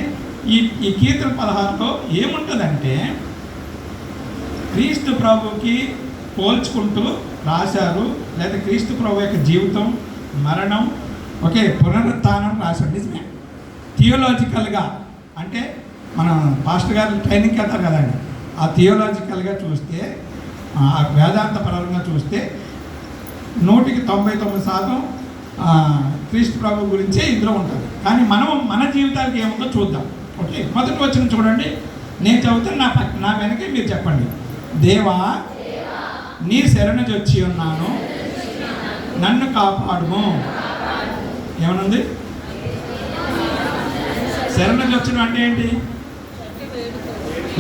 ఈ కీర్తన 16లో ఏముంటుందంటే క్రీస్తు ప్రభుకి పోల్చుకుంటూ రాశారు, లేదా క్రీస్తు ప్రభు యొక్క జీవితం, మరణం, పునరుత్థానం రాశాడు. నిజమే. థియోలాజికల్గా అంటే మన పాస్టర్ గారు ట్రైనింగ్కి వెళ్తారు కదండి, ఆ థియోలాజికల్గా చూస్తే, ఆ వేదాంత పరంగా చూస్తే 99% క్రీస్తు ప్రభు గురించే ఇందులో ఉంటుంది. కానీ మనం మన జీవితానికి ఏముందో చూద్దాం. మొదటి వచనం చూడండి, నేను చదువుతాను, నా వెనకే మీరు చెప్పండి. దేవా, నీ శరణుజొచ్చి ఉన్నాను, నన్ను కాపాడుము. ఏమనుంది? శరణుజొచ్చడం అంటే ఏంటి?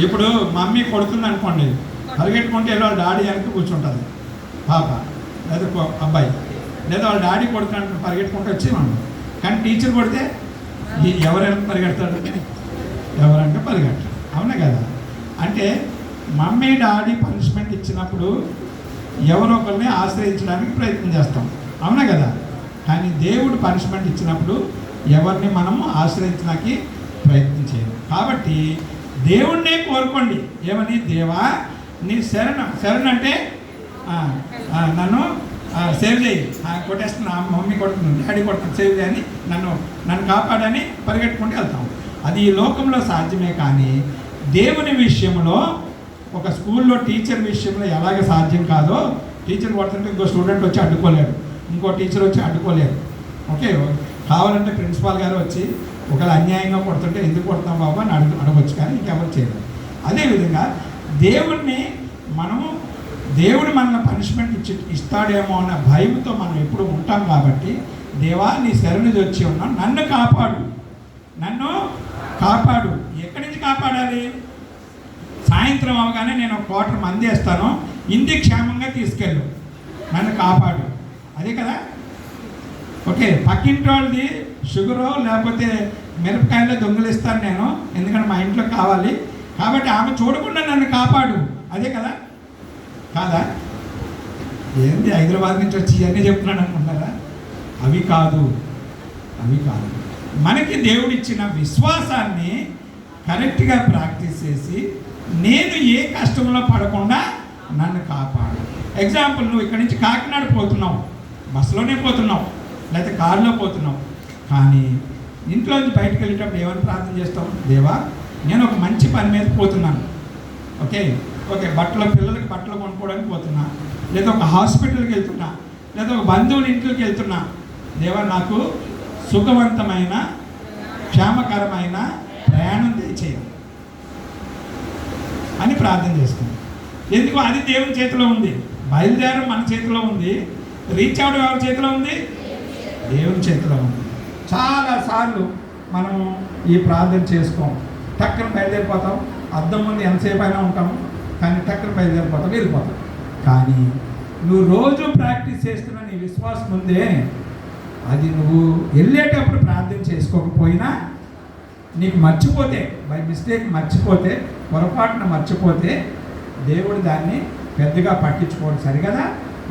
ఇప్పుడు మమ్మీ కొడుతుంది అనుకోండి, పరిగెట్టుకుంటే వాళ్ళ డాడీ వెనక కూర్చుంటుంది పాప లేదా అబ్బాయి, లేదా వాళ్ళ డాడీ కొడుతున్నట్టు పరిగెట్టుకుంటూ వచ్చేవాడు. కానీ టీచర్ కొడితే ఎవరైనా పరిగెడతాడు, ఎవరంటే పరిగెడతాడు. అవునా కదా? అంటే మమ్మీ డాడీ పనిష్మెంట్ ఇచ్చినప్పుడు ఎవరో ఒకరిని ఆశ్రయించడానికి ప్రయత్నం చేస్తాం. అవునా కదా? కానీ దేవుడు పనిష్మెంట్ ఇచ్చినప్పుడు ఎవరిని మనము ఆశ్రయించడానికి ప్రయత్నం చేయాలి. కాబట్టి దేవుణ్ణే కోరుకోండి. ఏమని? దేవా, నీ శరణం అంటే నన్ను సేవ్ చేయి. కొట్టేస్తున్నా, మమ్మీ కొడుతుంది, డాడీ కొడుతుంది, సేవ్ చేయని, నన్ను కాపాడని పరిగెట్టుకుంటూ వెళ్తాం. అది ఈ లోకంలో సాధ్యమే. కానీ దేవుని విషయంలో, ఒక స్కూల్లో టీచర్ విషయంలో ఎలాగ సాధ్యం కాదో, టీచర్ కొడుతుంటే ఇంకో స్టూడెంట్ వచ్చి అడ్డుకోలేడు, ఇంకో టీచర్ వచ్చి అడ్డుకోలేరు. కావాలంటే ప్రిన్సిపాల్ గారు వచ్చి ఒకవేళ అన్యాయంగా కొడుతుంటే ఎందుకు కొడతాం బాబు అని అడగవచ్చు, కానీ ఇంకెవరు చేయరు. అదేవిధంగా దేవుడు మనల్ని పనిష్మెంట్ ఇస్తాడేమో అన్న భయంతో మనం ఎప్పుడు ఉంటాం. కాబట్టి దేవా నీ శరణు వచ్చి ఉన్నాను, నన్ను కాపాడు, నన్ను కాపాడు. ఎక్కడి నుంచి కాపాడాలి? సాయంత్రం అవగానే నేను ఒక క్వార్టర్ మంది వేస్తాను, ఇంటికి క్షేమంగా తీసుకెళ్ళు, నన్ను కాపాడు. అదే కదా. ఓకే, పక్కింటి వాళ్ళది షుగరో లేకపోతే మిరపకాయలో దొంగలిస్తాను నేను, ఎందుకంటే మా ఇంట్లో కావాలి, కాబట్టి ఆమె చూడకుండా నన్ను కాపాడు. అదే కదా, కాదా? ఏంది హైదరాబాద్ నుంచి వచ్చి ఇవన్నీ చెప్తున్నాను అనుకుంటారా? అవి కాదు. మనకి దేవుడిచ్చిన విశ్వాసాన్ని కరెక్ట్గా ప్రాక్టీస్ చేసి నేను ఏ కష్టంలో పడకుండా నన్ను కాపాడు. ఎగ్జాంపుల్, నువ్వు ఇక్కడి నుంచి కాకినాడ పోతున్నావు, బస్సులోనే పోతున్నావు లేకపోతే కారులో పోతున్నావు, కానీ ఇంట్లోంచి బయటకు వెళ్ళేటప్పుడు ఏమని ప్రార్థన చేస్తావు? దేవా నేను ఒక మంచి పని మీద పోతున్నాను, ఓకే పిల్లలకి బట్టలు కొనుక్కోవడానికి పోతున్నా, లేదా ఒక హాస్పిటల్కి వెళ్తున్నా, లేదా ఒక బంధువుల ఇంట్లోకి వెళ్తున్నా, దేవా నాకు సుఖవంతమైన క్షేమకరమైన ప్రయాణం దయచేయాలి అని ప్రార్థన చేస్తుంది. ఎందుకు? అది దేవుని చేతిలో ఉంది. బయలుదేరం మన చేతిలో ఉంది, రీచ్ అవడం ఎవరి చేతిలో ఉంది? దేవుని చేతిలో ఉంది. చాలాసార్లు మనం ఈ ప్రార్థన చేసుకోం, టక్కన బయలుదేరిపోతాం, అద్దం ముందు ఎంతసేపు అయినా ఉంటాం, కానీ టక్కన బయలుదేరిపోతాం, వెళ్ళిపోతాం. కానీ నువ్వు రోజు ప్రాక్టీస్ చేస్తున్న నీ విశ్వాసం ఉందే, అది నువ్వు వెళ్ళేటప్పుడు ప్రార్థన చేసుకోకపోయినా నీకు మర్చిపోతే, బై మిస్టేక్ మర్చిపోతే, పొరపాటున మర్చిపోతే దేవుడు దాన్ని పెద్దగా పట్టించుకోవడం సరిగదా,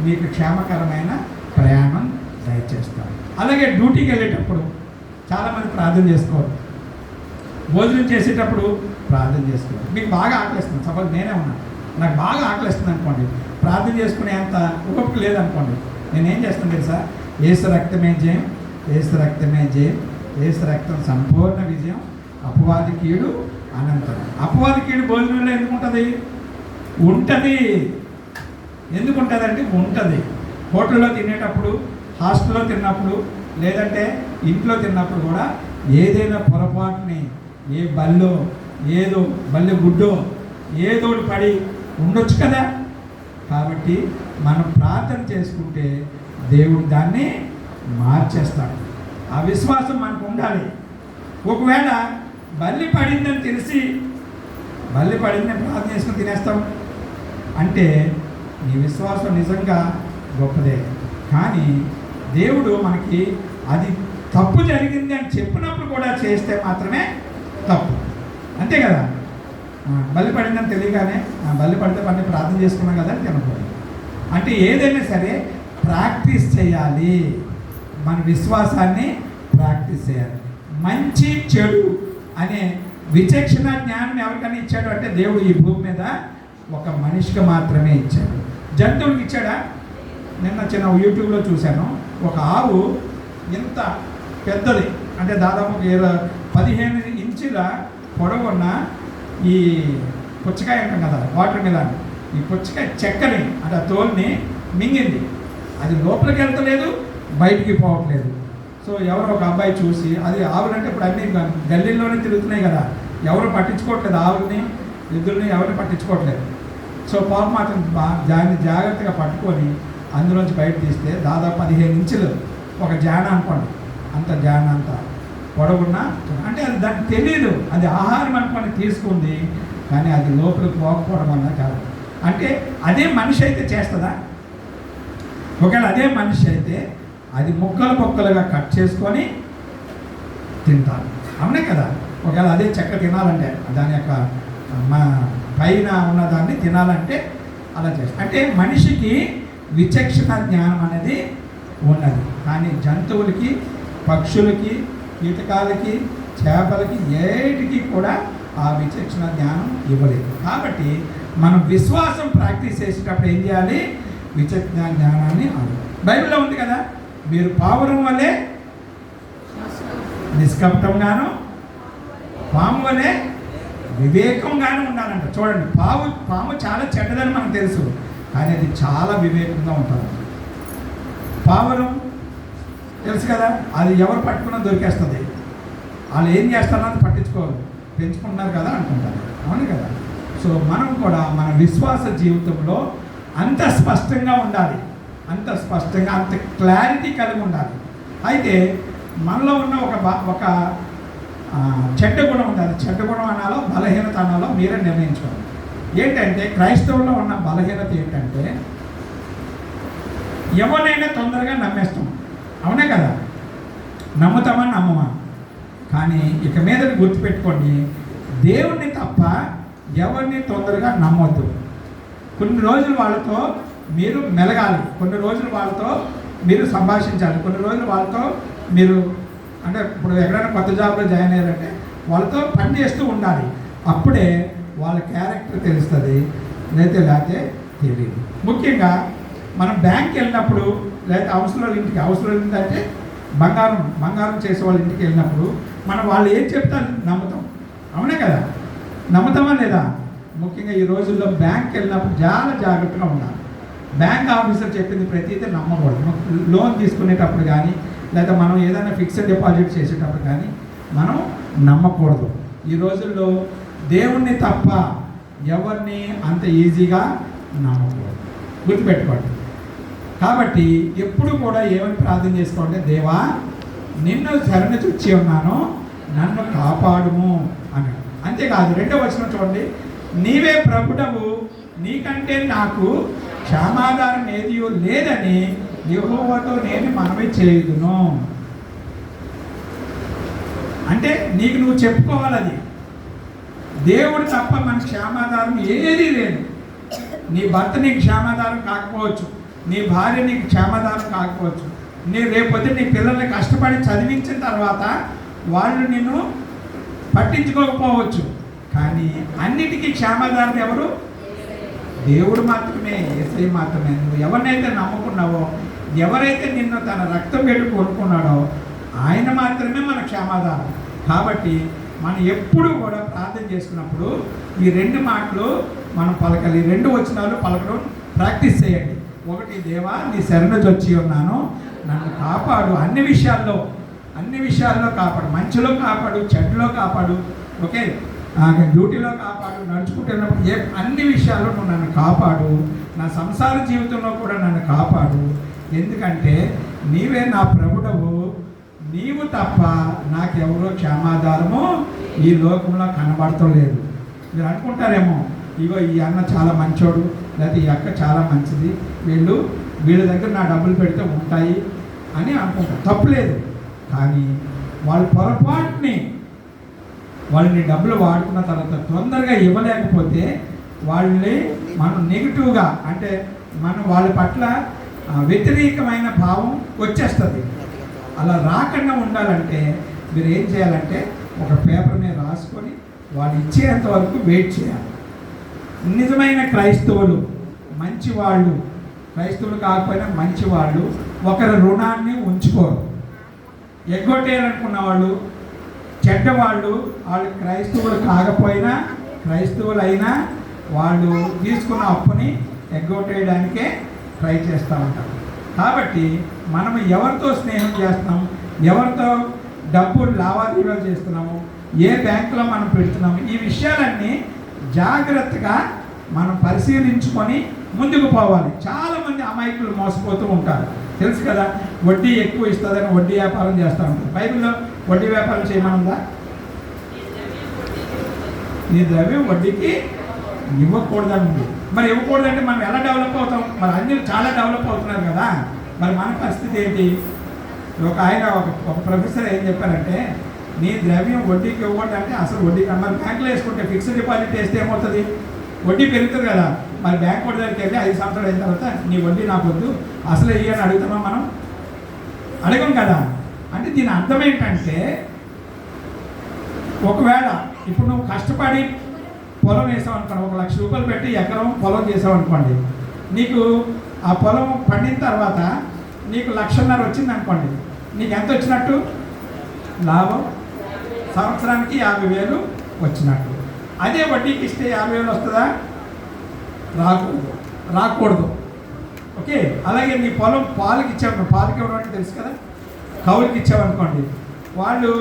నీకు క్షేమకరమైన ప్రయాణం దయచేస్తాడు. అలాగే డ్యూటీకి వెళ్ళేటప్పుడు చాలామంది ప్రార్థన చేసుకోరు, భోజనం చేసేటప్పుడు ప్రార్థన చేసుకోరు. మీకు బాగా ఆకలిస్తుంది, సపోజ్ నేనే ఉన్నాను, నాకు బాగా ఆకలిస్తుంది అనుకోండి, ప్రార్థన చేసుకునే అంత ఓపిక లేదనుకోండి, నేనేం చేస్తాను తెలుసా? యేసు రక్తమే జయం, యేసు రక్తమే జయం, యేసు రక్తం సంపూర్ణ విజయం, అపవాది కీడు అనంతరం. అపవాది కీడు భోజనంలో ఎందుకు ఉంటుంది? ఎందుకు ఉంటుందంటే ఉంటుంది. హోటల్లో తినేటప్పుడు, హాస్టల్లో తిన్నప్పుడు, లేదంటే ఇంట్లో తిన్నప్పుడు కూడా ఏదైనా పొరపాటుని ఏ బల్లె గుడ్డో ఏదోటి పడి ఉండొచ్చు కదా. కాబట్టి మనం ప్రార్థన చేసుకుంటే దేవుడు దాన్ని మార్చేస్తాడు. ఆ విశ్వాసం మనకు ఉండాలి. ఒకవేళ బల్లి పడిందని తెలిసి ప్రార్థన చేసుకుని తినేస్తాం అంటే నీ విశ్వాసం నిజంగా గొప్పదే, కానీ దేవుడు మనకి అది తప్పు జరిగింది అని చెప్పినప్పుడు కూడా చేస్తే మాత్రమే తప్పు, అంతే కదా. బల్లి పడిందని తెలియగానే బల్లి పడితే పడితే ప్రార్థన చేసుకున్నాం కదా అని తినకూడదు. అంటే ఏదైనా సరే ప్రాక్టీస్ చేయాలి, మన విశ్వాసాన్ని ప్రాక్టీస్ చేయాలి. మంచి చెడు అనే విచక్షణ జ్ఞానం ఎవరికైనా ఇచ్చాడు అంటే దేవుడు ఈ భూమి మీద ఒక మనిషికి మాత్రమే ఇచ్చాడు. జంతువులకి ఇచ్చాడా? నిన్న చిన్న యూట్యూబ్లో చూశాను, ఒక ఆవు ఇంత పెద్దది, అంటే దాదాపు 15 ఇంచుల పొడవున్న ఈ పుచ్చకాయ అంటాం కదా, వాటర్ మిలాన్, ఈ పుచ్చకాయ చెక్కని అంటే ఆ తోలుని మింగింది. అది లోపలికి వెళ్తలేదు, బయటికి పోవట్లేదు. సో ఎవరో ఒక అబ్బాయి చూసి, అది ఆవులంటే ఇప్పుడు అన్నీ గల్లీల్లోనే తిరుగుతున్నాయి కదా, ఎవరు పట్టించుకోవట్లేదు, ఆవుల్ని ఎద్దుల్ని ఎవరిని పట్టించుకోవట్లేదు. సో పాప మాత్రం దాన్ని జాగ్రత్తగా పట్టుకొని అందులోంచి బయట తీస్తే దాదాపు 15 ఇంచులు ఒక జాన అనుకోండి, అంత జాన అంత పొడవున్న, అంటే అది దానికి తెలియదు, అది ఆహారం అనుకొని తీసుకుంది, కానీ అది లోపలికి పోకపోవడం వల్ల కాదు. అంటే అదే మనిషి అయితే చేస్తుందా? ఒకవేళ అదే మనిషి అయితే అది ముక్కలుగా కట్ చేసుకొని తింటారు, అవునే కదా. ఒకవేళ అదే చెక్క తినాలంటే, దాని యొక్క పైన ఉన్నదాన్ని తినాలంటే అలా చేస్తారు. అంటే మనిషికి విచక్షణ జ్ఞానం అనేది ఉన్నది, కానీ జంతువులకి, పక్షులకి, కీటకాలకి, చేపలకి ఏటికి కూడా ఆ విచక్షణ జ్ఞానం ఇవ్వలేదు. కాబట్టి మనం విశ్వాసం ప్రాక్టీస్ చేసేటప్పుడు ఏం చేయాలి? విచక్షణ జ్ఞానాన్ని బైబిల్లో ఉంది కదా, మీరు పావురం వల్లే నిష్కపటంగాను, పాము వల్లే వివేకంగాను ఉండాలంట. చూడండి, పాము చాలా చెడ్డదని మనకు తెలుసు, కానీ అది చాలా వివేకంగా ఉంటుంది. పావురం తెలుసు కదా, అది ఎవరు పట్టుకున్నా దొరికేస్తుంది, వాళ్ళు ఏం చేస్తారన్నది పట్టించుకోరు, పెంచుకుంటున్నారు కదా అనుకుంటారు, అవును కదా. సో మనం కూడా మన విశ్వాస జీవితంలో అంత స్పష్టంగా ఉండాలి, అంత క్లారిటీ కలిగి ఉండాలి. అయితే మనలో ఉన్న ఒక చెడ్డ గుణం ఉంది. అది చెడ్డ గుణం అనాలో బలహీనత అనాలో మీరే నిర్ణయించుకోండి. ఏంటంటే క్రైస్తవుల్లో ఉన్న బలహీనత ఏంటంటే ఎవరినైనా తొందరగా నమ్మేస్తాం. అవునే కదా, నమ్ముతామా నమ్మమా? కానీ ఇక మీద గుర్తుపెట్టుకోండి, దేవుణ్ణి తప్ప ఎవరిని తొందరగా నమ్మొద్దు. కొన్ని రోజులు వాళ్ళతో మీరు మెలగాలి, కొన్ని రోజులు వాళ్ళతో మీరు సంభాషించాలి, కొన్ని రోజులు వాళ్ళతో మీరు అంటే ఇప్పుడు ఎక్కడైనా కొత్త జాబ్లో జాయిన్ అయ్యారంటే వాళ్ళతో పని చేస్తూ ఉండాలి. అప్పుడే వాళ్ళ క్యారెక్టర్ తెలుస్తుంది, లేకపోతే తెలియదు. ముఖ్యంగా మనం బ్యాంక్కి వెళ్ళినప్పుడు లేకపోతే అవసరాల ఇంటికి అంటే బంగారం చేసే వాళ్ళ ఇంటికి వెళ్ళినప్పుడు మనం వాళ్ళు ఏం చెప్తారు నమ్ముతాం. అవునే కదా, నమ్ముతామా లేదా? ముఖ్యంగా ఈ రోజుల్లో బ్యాంక్కి వెళ్ళినప్పుడు చాలా జాగ్రత్తగా ఉండాలి. బ్యాంక్ ఆఫీసర్ చెప్పింది ప్రతిదీ నమ్మకూడదు. లోన్ తీసుకునేటప్పుడు కానీ లేదా మనం ఏదైనా ఫిక్స్డ్ డిపాజిట్ చేసేటప్పుడు కానీ మనం నమ్మకూడదు. ఈ రోజుల్లో దేవుణ్ణి తప్ప ఎవరిని అంత ఈజీగా నమ్మకూడదు, గుర్తుపెట్టుకోండి. కాబట్టి ఎప్పుడు కూడా ఏమని ప్రార్థన చేసుకోండి, దేవా నిన్ను శరణు చొచ్చి ఉన్నాను, నన్ను కాపాడుము అన్నాడు. అంతేకాదు, 2వ వచనం చూడండి, నీవే ప్రభుడవు, నీకంటే నాకు క్షమాధానం ఏది లేదని యెహోవాతో నేను మనవి చేయుదును. అంటే నీకు నువ్వు చెప్పుకోవాలి, అది దేవుడు తప్ప మన క్షమాధానం ఏదీ లేదు. నీ భర్త నీకు క్షమాధానం కాకపోవచ్చు, నీ భార్య నీకు క్షమాధానం కాకపోవచ్చు, రేపొద్దు నీ పిల్లల్ని కష్టపడి చదివించిన తర్వాత వాళ్ళు నిన్ను పట్టించుకోకపోవచ్చు. కానీ అన్నిటికీ క్షమాధానం ఎవరు? దేవుడు మాత్రమే, యేసయ్య మాత్రమే. నువ్వు ఎవరినైతే నమ్ముకున్నావో, ఎవరైతే నిన్ను తన రక్తం పెట్టి కొనుక్కున్నాడో ఆయన మాత్రమే మన క్షమాధానం. కాబట్టి మనం ఎప్పుడు కూడా ప్రార్థన చేసుకున్నప్పుడు ఈ 2 మాటలు మనం పలకాలి. 2 వచనాలు పలకడం ప్రాక్టీస్ చేయండి. 1, దేవా నీ శరణు చొచ్చి ఉన్నాను, నన్ను కాపాడు, అన్ని విషయాల్లో కాపాడు, మంచిలో కాపాడు, చెడ్డలో కాపాడు, ఓకే, డ్యూటీలో కాపాడు, నడుచుకుంటున్నప్పుడు అన్ని విషయాల్లో నువ్వు నన్ను కాపాడు, నా సంసార జీవితంలో కూడా నన్ను కాపాడు. ఎందుకంటే నీవే నా ప్రభుడవు, నీవు తప్ప నాకెవరో క్షమాధానము ఈ లోకంలో కనబడతలేదు. మీరు అనుకుంటారేమో, ఇగో ఈ అన్న చాలా మంచోడు, లేకపోతే ఈ అక్క చాలా మంచిది, వీళ్ళ దగ్గర నా డబ్బులు పెడితే ఉంటాయి అని అనుకుంటారు. తప్పులేదు. కానీ వాళ్ళ పొరపాటుని వాళ్ళని డబ్బులు వాడుకున్న తర్వాత తొందరగా ఇవ్వలేకపోతే వాళ్ళని మనం నెగిటివ్గా అంటే మనం వాళ్ళ పట్ల వ్యతిరేకమైన భావం వచ్చేస్తుంది. అలా రాకుండా ఉండాలంటే మీరు ఏం చేయాలంటే ఒక పేపర్ మీద రాసుకొని వాళ్ళు ఇచ్చేంత వరకు వెయిట్ చేయాలి. నిజమైన క్రైస్తవులు, మంచివాళ్ళు, క్రైస్తవులు కాకపోయినా మంచివాళ్ళు ఒకరి రుణాన్ని ఉంచుకోరు. ఎగ్గొట్టేయాలనుకున్న వాళ్ళు, చెడ్డవాళ్ళు, వాళ్ళు క్రైస్తవులు కాకపోయినా క్రైస్తవులైనా వాళ్ళు తీసుకున్న అప్పుని ఎగ్గొట్టేయడానికే ట్రై చేస్తూ ఉంటారు. కాబట్టి మనం ఎవరితో స్నేహం చేస్తున్నాం, ఎవరితో డబ్బు లావాదేవీలు చేస్తున్నాము, ఏ బ్యాంకులో మనం పెడుతున్నాము, ఈ విషయాలన్నీ జాగ్రత్తగా మనం పరిశీలించుకొని ముందుకు పోవాలి. చాలామంది అమాయకులు మోసపోతూ ఉంటారు, తెలుసు కదా. వడ్డీ ఎక్కువ ఇస్తుందని వడ్డీ వ్యాపారం చేస్తూ ఉంటారు. బైబిల్లో వడ్డీ వ్యాపారం చేయమనుందా? నీ ద్రవ్యం వడ్డీకి ఇవ్వకూడదని ఉంది. మరి ఇవ్వకూడదంటే మనం ఎలా డెవలప్ అవుతాం? మరి అన్ని చాలా డెవలప్ అవుతున్నారు కదా, మరి మన పరిస్థితి ఏంటి? ఒక ప్రొఫెసర్ ఏం చెప్పారంటే, నీ ద్రవ్యం వడ్డీకి ఇవ్వకూడదు అంటే అసలు వడ్డీ మరి బ్యాంకులో వేసుకుంటే ఫిక్స్డ్ డిపాజిట్ వేస్తే ఏమవుతుంది? వడ్డీ పెరుగుతుంది కదా. మరి బ్యాంక్ వడ్డీ దగ్గరికి వెళ్ళి 5 సంవత్సరాలు అయిన తర్వాత నీ వడ్డీ నాకు వద్దు, అసలు ఇయ్యని అడుగుతామా? మనం అడగం కదా. అంటే దీని అర్థం ఏంటంటే, ఒకవేళ ఇప్పుడు నువ్వు కష్టపడి పొలం వేసావు అనుకోండి, 1 లక్ష రూపాయలు పెట్టి ఎకరం పొలం చేసావు అనుకోండి, నీకు ఆ పొలం పండిన తర్వాత నీకు 1.5 లక్ష వచ్చింది అనుకోండి, నీకు ఎంత వచ్చినట్టు? లాభం సంవత్సరానికి 50,000 వచ్చినట్టు. అదే వడ్డీకి ఇస్తే 50,000 వస్తుందా? రాకూడదు. ఓకే. అలాగే నీ పొలం పాలకి ఇచ్చావు, పాలకి ఇవ్వడం అంటే తెలుసు కదా, కౌలుకి ఇచ్చావనుకోండి, వాళ్ళు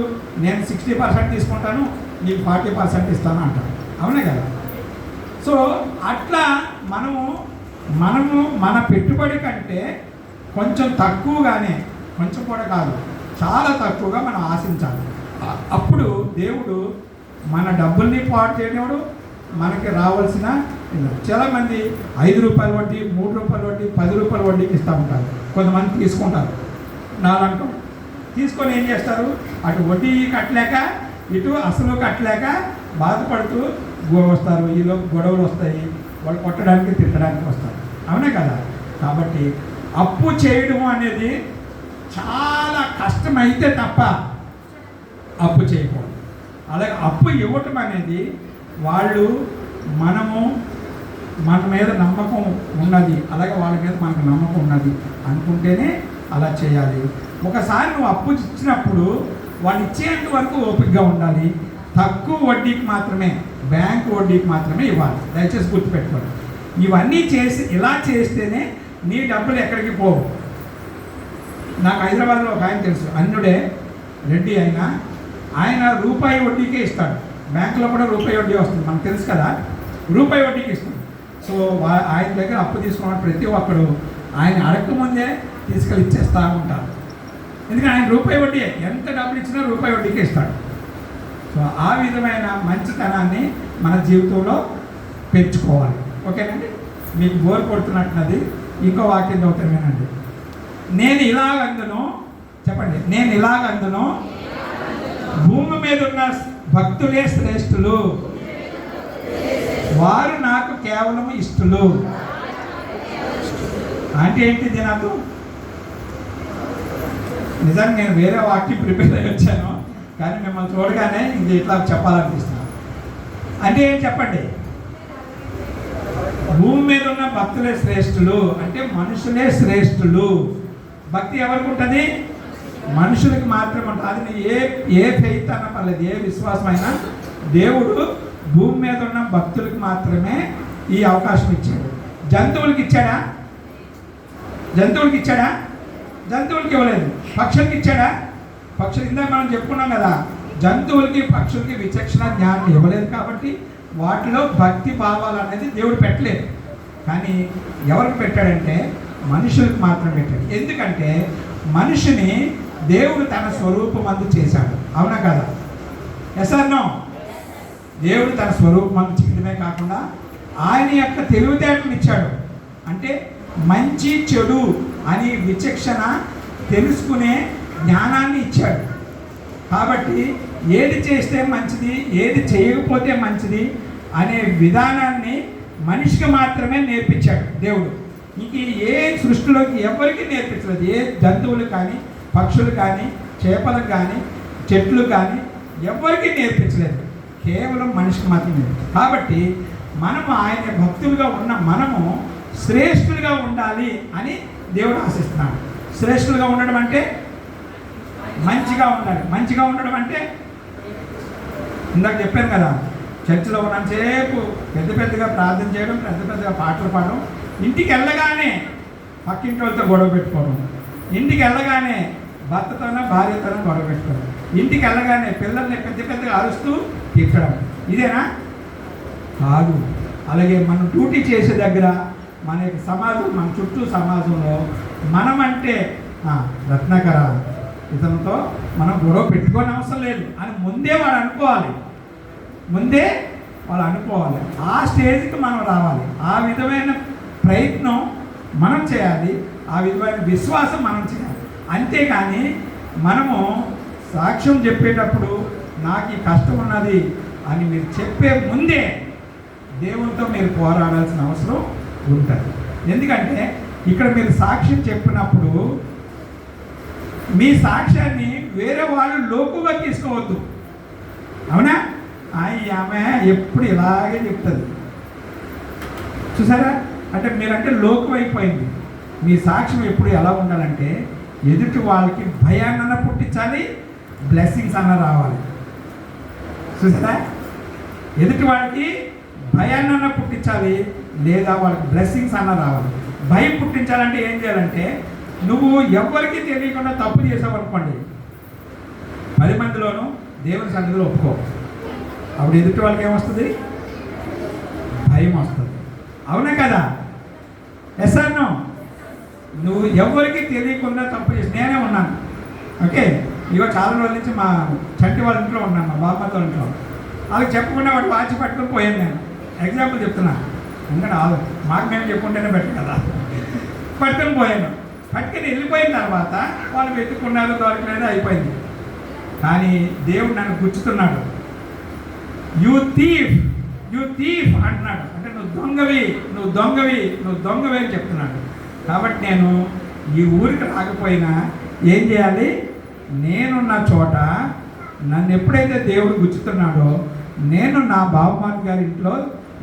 నేను 60% తీసుకుంటాను, నీకు 40% ఇస్తాను అంటారు. అవునే కదా. సో అట్లా మనము మన పెట్టుబడి కంటే కొంచెం తక్కువగానే, కొంచెం కూడా కాదు, చాలా తక్కువగా మనం ఆశించాలి. అప్పుడు దేవుడు మన డబ్బుల్ని పాడు చేయనివాడు, మనకి రావాల్సిన చాలామంది 5 రూపాయల వడ్డీ, 3 రూపాయల వడ్డీ, 10 రూపాయల వడ్డీకి ఇస్తూ ఉంటారు. కొంతమంది తీసుకుంటారు. నాలంటూ తీసుకొని ఏం చేస్తారు, అటు వడ్డీ కట్టలేక ఇటు అసలు కట్టలేక బాధపడుతూ వస్తారు. ఈలో గొడవలు వస్తాయి, వాళ్ళు కొట్టడానికి తిట్టడానికి వస్తారు. అవునే కదా? కాబట్టి అప్పు చేయడం అనేది చాలా కష్టమైతే తప్ప అప్పు చేయకూడదు. అలాగే అప్పు ఇవ్వటం అనేది వాళ్ళు మన మీద నమ్మకం ఉన్నది, అలాగే వాళ్ళ మీద మనకు నమ్మకం ఉన్నది అనుకుంటేనే అలా చేయాలి. ఒకసారి నువ్వు అప్పు ఇచ్చినప్పుడు వాళ్ళు ఇచ్చేంత వరకు ఓపికగా ఉండాలి. తక్కువ వడ్డీకి మాత్రమే, బ్యాంకు వడ్డీకి మాత్రమే ఇవ్వాలి. దయచేసి గుర్తుపెట్టుకోండి. ఇవన్నీ చేసి ఇలా చేస్తేనే నీ డబ్బులు ఎక్కడికి పోవు. నాకు హైదరాబాద్లో ఒక ఆయన తెలుసు, అన్నుడే రెడ్డి అయినా, ఆయన రూపాయి వడ్డీకే ఇస్తాడు. బ్యాంకులో కూడా రూపాయి వడ్డీ వస్తుంది, మనకు తెలుసు కదా, రూపాయి వడ్డీకి ఇస్తుంది. సో ఆయన దగ్గర అప్పు తీసుకున్న ప్రతి ఒక్కడు ఆయన అడగకముందే తీసుకెళ్ళి ఇచ్చేస్తూ ఉంటారు. ఎందుకంటే ఆయన రూపాయి వడ్డీ, ఎంత డబ్బులు ఇచ్చినా రూపాయి వడ్డీకే ఇస్తాడు. సో ఆ విధమైన మంచితనాన్ని మన జీవితంలో పెంచుకోవాలి. ఓకేనండి? మీకు బోర్ కొడుతున్నట్టున్నది, ఇంకో వాక్యం చదువుతామేనండి. నేను ఇలాగందును, చెప్పండి, నేను ఇలాగందును, భూమి మీద ఉన్న భక్తులే శ్రేష్ఠులు, వారు నాకు కేవలం ఇష్టలు. అంటే ఏంటిది? నాకు నిజంగా నేను వేరే వాక్యం ప్రిపేర్ అయ్యి వచ్చాను, కానీ మిమ్మల్ని చూడగానే ఇంక ఇట్లా చెప్పాలనిపిస్తున్నాను. అంటే ఏం చెప్పండి? భూమి మీద ఉన్న భక్తులే శ్రేష్ఠులు అంటే మనుషులే శ్రేష్ఠులు. భక్తి ఎవరికి ఉంటుంది? మనుషులకి మాత్రమే ఉంటుంది. అది ఏ ఫెయిత్ అన్న పర్లేదు, ఏ విశ్వాసం అయినా దేవుడు భూమి మీద ఉన్న భక్తులకి మాత్రమే ఈ అవకాశం ఇచ్చాడు. జంతువులకి ఇచ్చాడా? జంతువులకి ఇచ్చాడా? జంతువులకి ఇవ్వలేదు. పక్షులకి ఇచ్చాడా? పక్షులు ఇందాక మనం చెప్పుకున్నాం కదా, జంతువులకి పక్షులకి విచక్షణ జ్ఞానం ఇవ్వలేదు. కాబట్టి వాటిలో భక్తి భావాలు అనేది దేవుడు పెట్టలేదు. కానీ ఎవరికి పెట్టాడంటే మనుషులకు మాత్రం పెట్టాడు. ఎందుకంటే మనిషిని దేవుడు తన స్వరూపమందు చేశాడు. అవునా కదా? Yes or no? దేవుడు తన స్వరూపమందు చేయడమే కాకుండా ఆయన యొక్క తెలివితేటలు ఇచ్చాడు. అంటే మంచి చెడు అని విచక్షణ తెలుసుకునే జ్ఞానాన్ని ఇచ్చాడు. కాబట్టి ఏది చేస్తే మంచిది, ఏది చేయకపోతే మంచిది అనే విధానాన్ని మనిషికి మాత్రమే నేర్పించాడు దేవుడు. ఇంక ఏ సృష్టిలోకి ఎవరికి నేర్పించలేదు. ఏ జంతువులు కానీ, పక్షులు కానీ, చేపలకు కానీ, చెట్లు కానీ ఎవరికి నేర్పించలేదు. కేవలం మనిషికి మాత్రమే. కాబట్టి మనము ఆయన భక్తులుగా ఉన్న మనము శ్రేష్ఠులుగా ఉండాలి అని దేవుడు ఆశిస్తున్నాడు. శ్రేష్ఠులుగా ఉండడం అంటే మంచిగా ఉండాలి. మంచిగా ఉండడం అంటే ఇందాక చెప్పాను కదా, చర్చిలో ఉన్నంతసేపు పెద్ద పెద్దగా ప్రార్థన చేయడం, పెద్ద పెద్దగా పాటలు పాడడం, ఇంటికి వెళ్ళగానే పక్కింటి వాళ్ళతో గొడవ పెట్టుకోవడం, ఇంటికి వెళ్ళగానే భర్తతోనో భార్యతోనో గొడవ పెట్టుకోవడం, ఇంటికి వెళ్ళగానే పిల్లల్ని పెద్ద పెద్దగా అరుస్తూ తిట్టడం, ఇదేనా? కాదు. అలాగే మనం డ్యూటీ చేసే దగ్గర మన యొక్క సమాజం, మన చుట్టూ సమాజంలో మనమంటే రత్నాకర ఇతనితో మనం గొడవ పెట్టుకోని అవసరం లేదు అని ముందే వాడు అనుకోవాలి. ముందే వాళ్ళు అనుకోవాలి. ఆ స్టేజ్కి మనం రావాలి. ఆ విధమైన ప్రయత్నం మనం చేయాలి. ఆ విధమైన విశ్వాసం మనం చేయాలి. అంతేకాని మనము సాక్ష్యం చెప్పేటప్పుడు నాకు ఈ కష్టం ఉన్నది అని మీరు చెప్పే ముందే దేవునితో మీరు పోరాడాల్సిన అవసరం ఉంటుంది. ఎందుకంటే ఇక్కడ మీరు సాక్ష్యం చెప్పినప్పుడు మీ సాక్ష్యాన్ని వేరే వాళ్ళు లోకుగా తీసుకోవద్దు. అవునా? ఆమె ఎప్పుడు ఇలాగే చెప్తుంది, చూసారా? అంటే మీరంటే లోకం అయిపోయింది. మీ సాక్ష్యం ఎప్పుడు ఎలా ఉండాలంటే ఎదుటి వాళ్ళకి భయాన్నన్నా పుట్టించాలి, బ్లెస్సింగ్స్ అన్న రావాలి. చూసారా? ఎదుటి వాళ్ళకి భయాన్నన్నా పుట్టించాలి, లేదా వాళ్ళకి బ్లెస్సింగ్స్ అన్న రావాలి. భయం పుట్టించాలంటే ఏం చేయాలంటే, నువ్వు ఎవరికి తెలియకుండా తప్పు చేసావు అనుకోండి, 10 మందిలోనూ దేవుని సన్నిధిలో ఒప్పుకో. అప్పుడు ఎదుటి వాళ్ళకి ఏమొస్తుంది? భయం వస్తుంది. అవునా కదా? Yes or no? నువ్వు ఎవరికి తెలియకుండా తప్పు చేసి నేనే ఉన్నాను, ఓకే, ఇగో చాలా రోజుల నుంచి మా చంటి వాళ్ళ ఇంట్లో ఉన్నాను, మా బామ్మతో ఇంట్లో. వాళ్ళకి చెప్పకుండా వాడు వాచి పట్టుకొని పోయాను నేను. ఎగ్జాంపుల్ చెప్తున్నా, ఎందుకంటే మాకు మేము చెప్పుకుంటేనే బెటర్ కదా. పట్టుకొని పోయాను. పట్టుకొని వెళ్ళిపోయిన తర్వాత వాళ్ళు వెతుక్కున్నారు, దొరకలేదు, అయిపోయింది. కానీ దేవుడు నన్ను గుచ్చుతున్నాడు. యూ థీఫ్ అంటున్నాడు. అంటే నువ్వు దొంగవి అని చెప్తున్నాడు. కాబట్టి నేను ఈ ఊరికి రాకపోయినా ఏం చేయాలి? నేనున్న చోట నన్ను ఎప్పుడైతే దేవుడు గుచ్చుతున్నాడో, నేను నా బాబుమాన్ గారి ఇంట్లో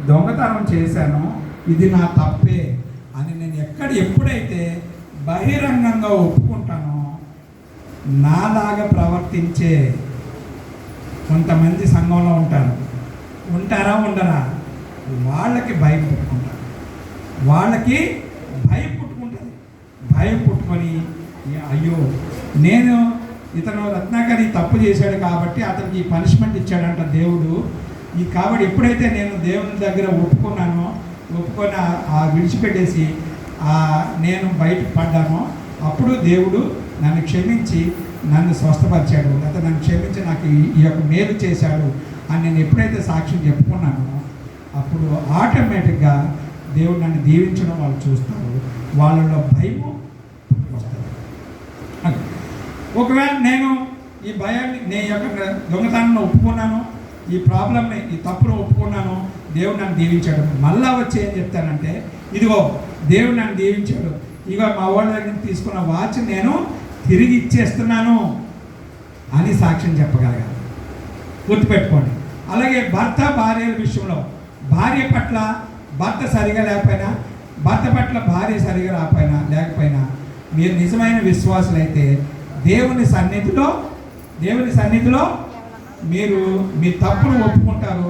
దొంగతనం చేశానో ఇది నా తప్పే అని నేను ఎప్పుడైతే బహిరంగంగా ఒప్పుకుంటానో, నాలాగా ప్రవర్తించే కొంతమంది సంఘంలో ఉంటారా ఉండరా? వాళ్ళకి భయం పుట్టుకుంటారు. భయం పుట్టుకొని అయ్యో నేను ఇతను రత్నాకర్ తప్పు చేశాడు కాబట్టి అతనికి ఈ పనిష్మెంట్ ఇచ్చాడంట దేవుడు. కాబట్టి ఎప్పుడైతే నేను దేవుని దగ్గర ఒప్పుకొని విడిచిపెట్టేసి నేను బయటకు పడ్డానో, అప్పుడు దేవుడు నన్ను క్షమించి నన్ను స్వస్థపరిచాడు, లేకపోతే నన్ను క్షమించి నాకు ఈ యొక్క మేలు చేశాడు అని నేను ఎప్పుడైతే సాక్ష్యం చెప్పుకున్నానో, అప్పుడు ఆటోమేటిక్గా దేవుడు నన్ను దీవించడం వాళ్ళు చూస్తారు. వాళ్ళలో భయము వస్తుంది. ఒకవేళ నేను ఈ భయాన్ని, నేను యొక్క దొంగతనాన్ని ఒప్పుకున్నాను, ఈ ప్రాబ్లమ్ని, ఈ తప్పును ఒప్పుకున్నాను, దేవుడు నన్ను దీవించాడు. మళ్ళా వచ్చి ఏం చెప్తానంటే, ఇదిగో దేవుడు నన్ను దీవించాడు, ఇగో మా వాళ్ళ దగ్గర తీసుకున్న వాచ్ నేను తిరిగి ఇచ్చేస్తున్నాను అని సాక్ష్యం చెప్పగలగాలి. గుర్తుపెట్టుకోండి. అలాగే భర్త భార్యల విషయంలో, భార్య పట్ల భర్త సరిగా లేకపోయినా, భర్త పట్ల భార్య సరిగా లేకపోయినా మీరు నిజమైన విశ్వాసులైతే దేవుని సన్నిధిలో మీరు మీ తప్పును ఒప్పుకుంటారు,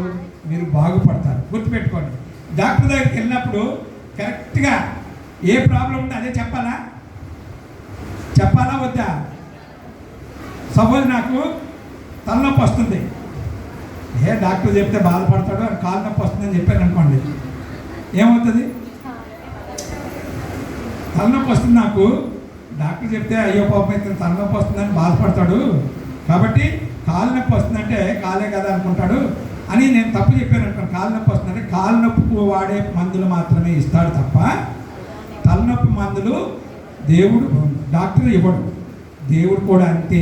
మీరు బాగుపడతారు. గుర్తుపెట్టుకోండి. డాక్టర్ దగ్గరికి వెళ్ళినప్పుడు కరెక్ట్గా ఏ ప్రాబ్లం ఉంటే అదే చెప్పాలా వద్దా? సపోజ్ నాకు తలనొప్పి వస్తుంది, డాక్టర్ చెప్తే బాధపడతాడు, అని కాలు నొప్పి వస్తుందని చెప్పాను అనుకోండి, ఏమవుతుంది? తలనొప్పి వస్తుంది నాకు, డాక్టర్ చెప్తే అయ్యో పాపం అయితే తలనొప్పి వస్తుందని బాధపడతాడు, కాబట్టి కాలు నొప్పి వస్తుందంటే కాలే కదా అనుకుంటాడు అని నేను తప్పు చెప్పాను అనుకోండి. కాలు నొప్పి వస్తుందంటే కాలు నొప్పికి వాడే మందులు మాత్రమే ఇస్తాడు తప్ప తలనొప్పి మందులు డాక్టర్ ఇవ్వడు. దేవుడు కూడా అంతే.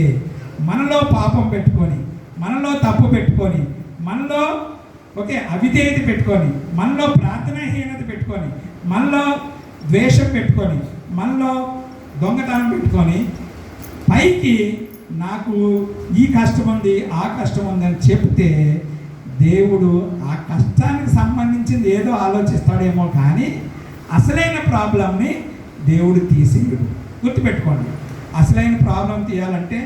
మనలో పాపం పెట్టుకొని, మనలో తప్పు పెట్టుకొని, మనలో అవిధేయత పెట్టుకొని, మనలో ప్రార్థనాహీనత పెట్టుకొని, మనలో ద్వేషం పెట్టుకొని, మనలో దొంగతనం పెట్టుకొని, పైకి నాకు ఈ కష్టం ఉంది, ఆ కష్టం ఉంది అని చెప్తే దేవుడు ఆ కష్టానికి సంబంధించింది ఏదో ఆలోచిస్తాడేమో, కానీ అసలైన ప్రాబ్లంని దేవుడు తీసేయడు. గుర్తుపెట్టుకోండి. అసలైన ప్రాబ్లం తీయాలంటే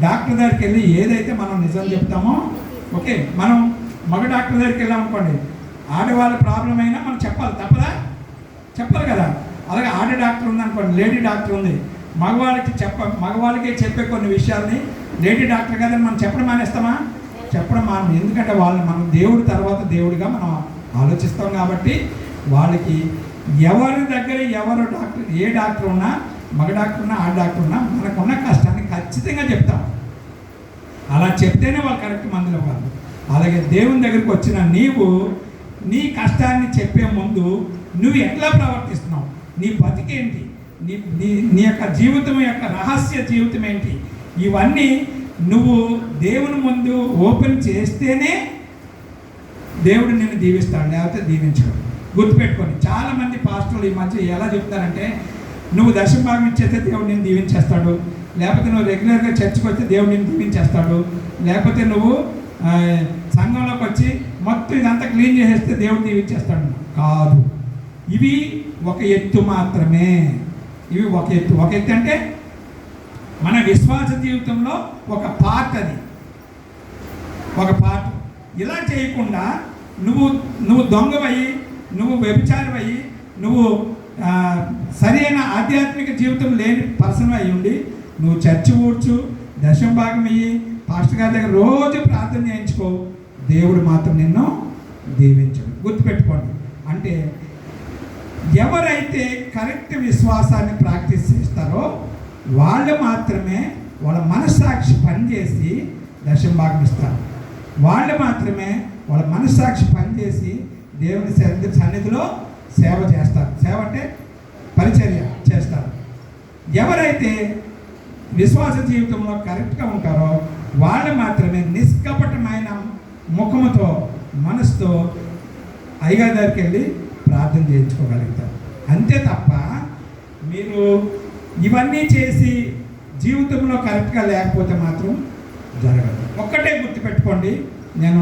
డాక్టర్ దగ్గరికి వెళ్ళి ఏదైతే మనం నిజం చెప్తామో, మనం మగ డాక్టర్ దగ్గరికి వెళ్ళామనుకోండి, ఆడవాళ్ళ ప్రాబ్లం అయినా మనం చెప్పాలి, తప్పదా? చెప్పాలి కదా. అలాగే ఆడ డాక్టర్ ఉందనుకోండి, లేడీ డాక్టర్ ఉంది, మగవాళ్ళకే చెప్పే కొన్ని విషయాల్ని లేడీ డాక్టర్ కదా మనం చెప్పడం మానేస్తామా? చెప్పడం మానం. ఎందుకంటే మనం దేవుడి తర్వాత దేవుడిగా మనం ఆలోచిస్తాం కాబట్టి వాళ్ళకి ఎవరి దగ్గర ఏ డాక్టర్ ఉన్నా, మగ డాక్టర్ ఉన్నా, ఆడ డాక్టర్ ఉన్నా, మనకున్న కష్టాన్ని ఖచ్చితంగా చెప్తాం. అలా చెప్తేనే వాళ్ళు కరెక్ట్ మందులు ఇవ్వాలి. అలాగే దేవుని దగ్గరికి వచ్చిన నీ కష్టాన్ని చెప్పే ముందు నువ్వు ఎట్లా ప్రవర్తిస్తున్నావు, నీ బతికేంటి, నీ యొక్క జీవితం యొక్క రహస్య జీవితం ఏంటి, ఇవన్నీ నువ్వు దేవుని ముందు ఓపెన్ చేస్తేనే దేవుడు నిన్ను దీవిస్తాడు, లేకపోతే దీవించాడు. గుర్తుపెట్టుకోండి. చాలామంది పాస్టర్లు ఈ మధ్య ఎలా చెప్తారంటే, నువ్వు దశమ భాగం ఇచ్చేస్తే దేవుడు నిన్ను దీవించేస్తాడు, లేకపోతే నువ్వు రెగ్యులర్గా చర్చికి వస్తే దేవుడు నిన్ను దీవించేస్తాడు, లేకపోతే నువ్వు సంఘంలోకి వచ్చి మొత్తం ఇదంతా క్లీన్ చేసేస్తే దేవుడు దీవించేస్తాడు. కాదు, ఇవి ఒక ఎత్తు మాత్రమే. ఒక ఎత్తు అంటే మన విశ్వాస జీవితంలో ఒక పార్ట్. ఇలా చేయకుండా నువ్వు దొంగవయ్యి, నువ్వు వ్యభిచారమయ్యి, నువ్వు సరైన ఆధ్యాత్మిక జీవితం లేని పర్సన్ అయ్యి ఉండి నువ్వు చర్చి ఊడ్చు, దశమ భాగం అయ్యి, పాస్టర్ గారి దగ్గర రోజు ప్రార్థన చేయించుకో, దేవుడు మాత్రం నిన్ను దీవించడు. గుర్తుపెట్టుకోండి. అంటే ఎవరైతే కరెక్ట్ విశ్వాసాన్ని ప్రాక్టీస్ చేస్తారో వాళ్ళు మాత్రమే వాళ్ళ మనస్సాక్షి పనిచేసి దశమ భాగం ఇస్తారు. వాళ్ళు మాత్రమే వాళ్ళ మనస్సాక్షి పనిచేసి దేవుని సన్నిధిలో సేవ చేస్తారు. సేవ అంటే పరిచర్య చేస్తారు. ఎవరైతే విశ్వాస జీవితంలో కరెక్ట్గా ఉంటారో వాళ్ళు మాత్రమే నిష్కపటమైన ముఖముతో మనసుతో అయ్యగారి దగ్గరికి వెళ్ళి ప్రార్థన చేయించుకోగలుగుతారు. అంతే తప్ప మీరు ఇవన్నీ చేసి జీవితంలో కరెక్ట్గా లేకపోతే మాత్రం జరగదు. ఒక్కటే గుర్తుపెట్టుకోండి. నేను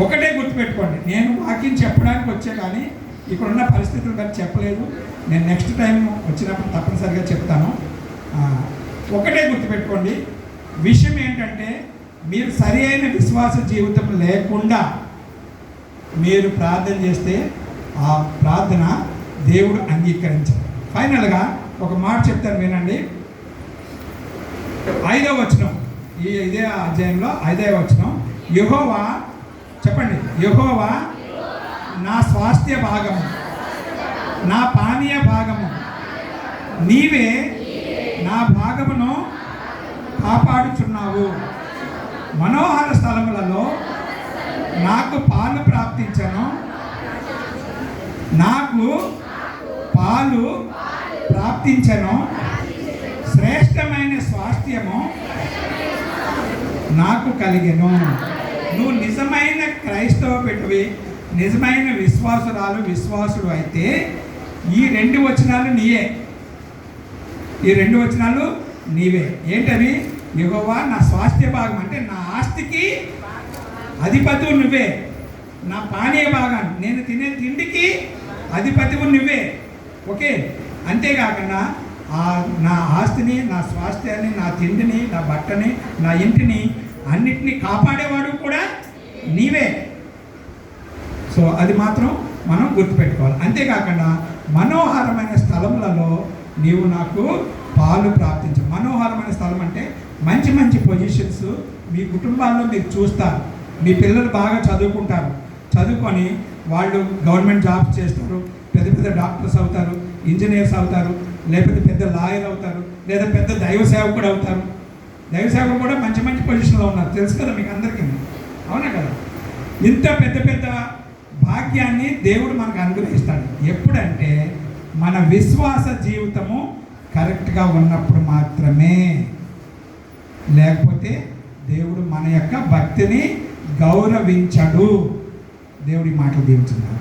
ఒకటే గుర్తుపెట్టుకోండి, నేను వాక్యం చెప్పడానికి వచ్చే కానీ ఇక్కడున్న పరిస్థితులు బట్టి చెప్పలేదు. నేను నెక్స్ట్ టైం వచ్చినప్పుడు తప్పనిసరిగా చెప్తాను. ఒకటే గుర్తుపెట్టుకోండి, విషయం ఏంటంటే మీరు సరి అయిన విశ్వాస జీవితం లేకుండా మీరు ప్రార్థన చేస్తే ఆ ప్రార్థన దేవుడు అంగీకరించారు. ఫైనల్గా ఒక మాట చెప్తాను వినండి. 5వ వచనం, ఇదే అధ్యాయంలో 5వ వచనం, యెహోవా చెప్పండి, యెహోవా నా స్వాస్థ్య భాగము, నా పానీయ భాగము, నీవే నా భాగమును కాపాడుచున్నావు. మనోహర స్థలములలో నాకు పాలు ప్రాప్తించను, నాకు పాలు ప్రాప్తించను, శ్రేష్టమైన స్వాస్థ్యము నాకు కలిగెను. నువ్వు నిజమైన క్రైస్తవ బిడ్డవి, నిజమైన విశ్వాసుడు అయితే ఈ 2 వచనాలు నీయే. ఈ 2 వచనాలు నీవే. ఏంటవి? యెహోవా నా స్వాస్థ్య భాగం అంటే నా ఆస్తికి అధిపతివు నువ్వే, నా పానీయ భాగాన్ని నేను తినే తిండికి అధిపతివు నువ్వే. ఓకే, అంతేకాకుండా నా ఆస్తిని, నా స్వాస్థ్యాన్ని, నా తిండిని, నా బట్టని, నా ఇంటిని అన్నిటినీ కాపాడేవాడు కూడా నీవే. సో అది మాత్రం మనం గుర్తుపెట్టుకోవాలి. అంతేకాకుండా మనోహరమైన స్థలములలో నీవు నాకు పాలు ప్రాప్తించు. మనోహరమైన స్థలం అంటే మంచి మంచి పొజిషన్స్ మీ కుటుంబాల్లో మీరు చూస్తారు. మీ పిల్లలు బాగా చదువుకుంటారు, చదువుకొని వాళ్ళు గవర్నమెంట్ జాబ్స్ చేస్తారు, పెద్ద పెద్ద డాక్టర్స్ అవుతారు, ఇంజనీర్స్ అవుతారు, లేకపోతే పెద్ద లాయర్ అవుతారు, లేదా పెద్ద దైవ సేవకుడు అవుతారు. దైవ సేవకుడు కూడా మంచి మంచి పొజిషన్లో ఉన్నారు, తెలుసు కదా మీకు అందరికీ, అవునా కదా? ఇంత పెద్ద పెద్ద భాగ్యాన్ని దేవుడు మనకు అనుగ్రహిస్తాడు. ఎప్పుడంటే మన విశ్వాస జీవితము కరెక్ట్గా ఉన్నప్పుడు మాత్రమే. లేకపోతే దేవుడు మన యొక్క భక్తిని గౌరవించడు. దేవుడి మాటలు దీవించున్నారు.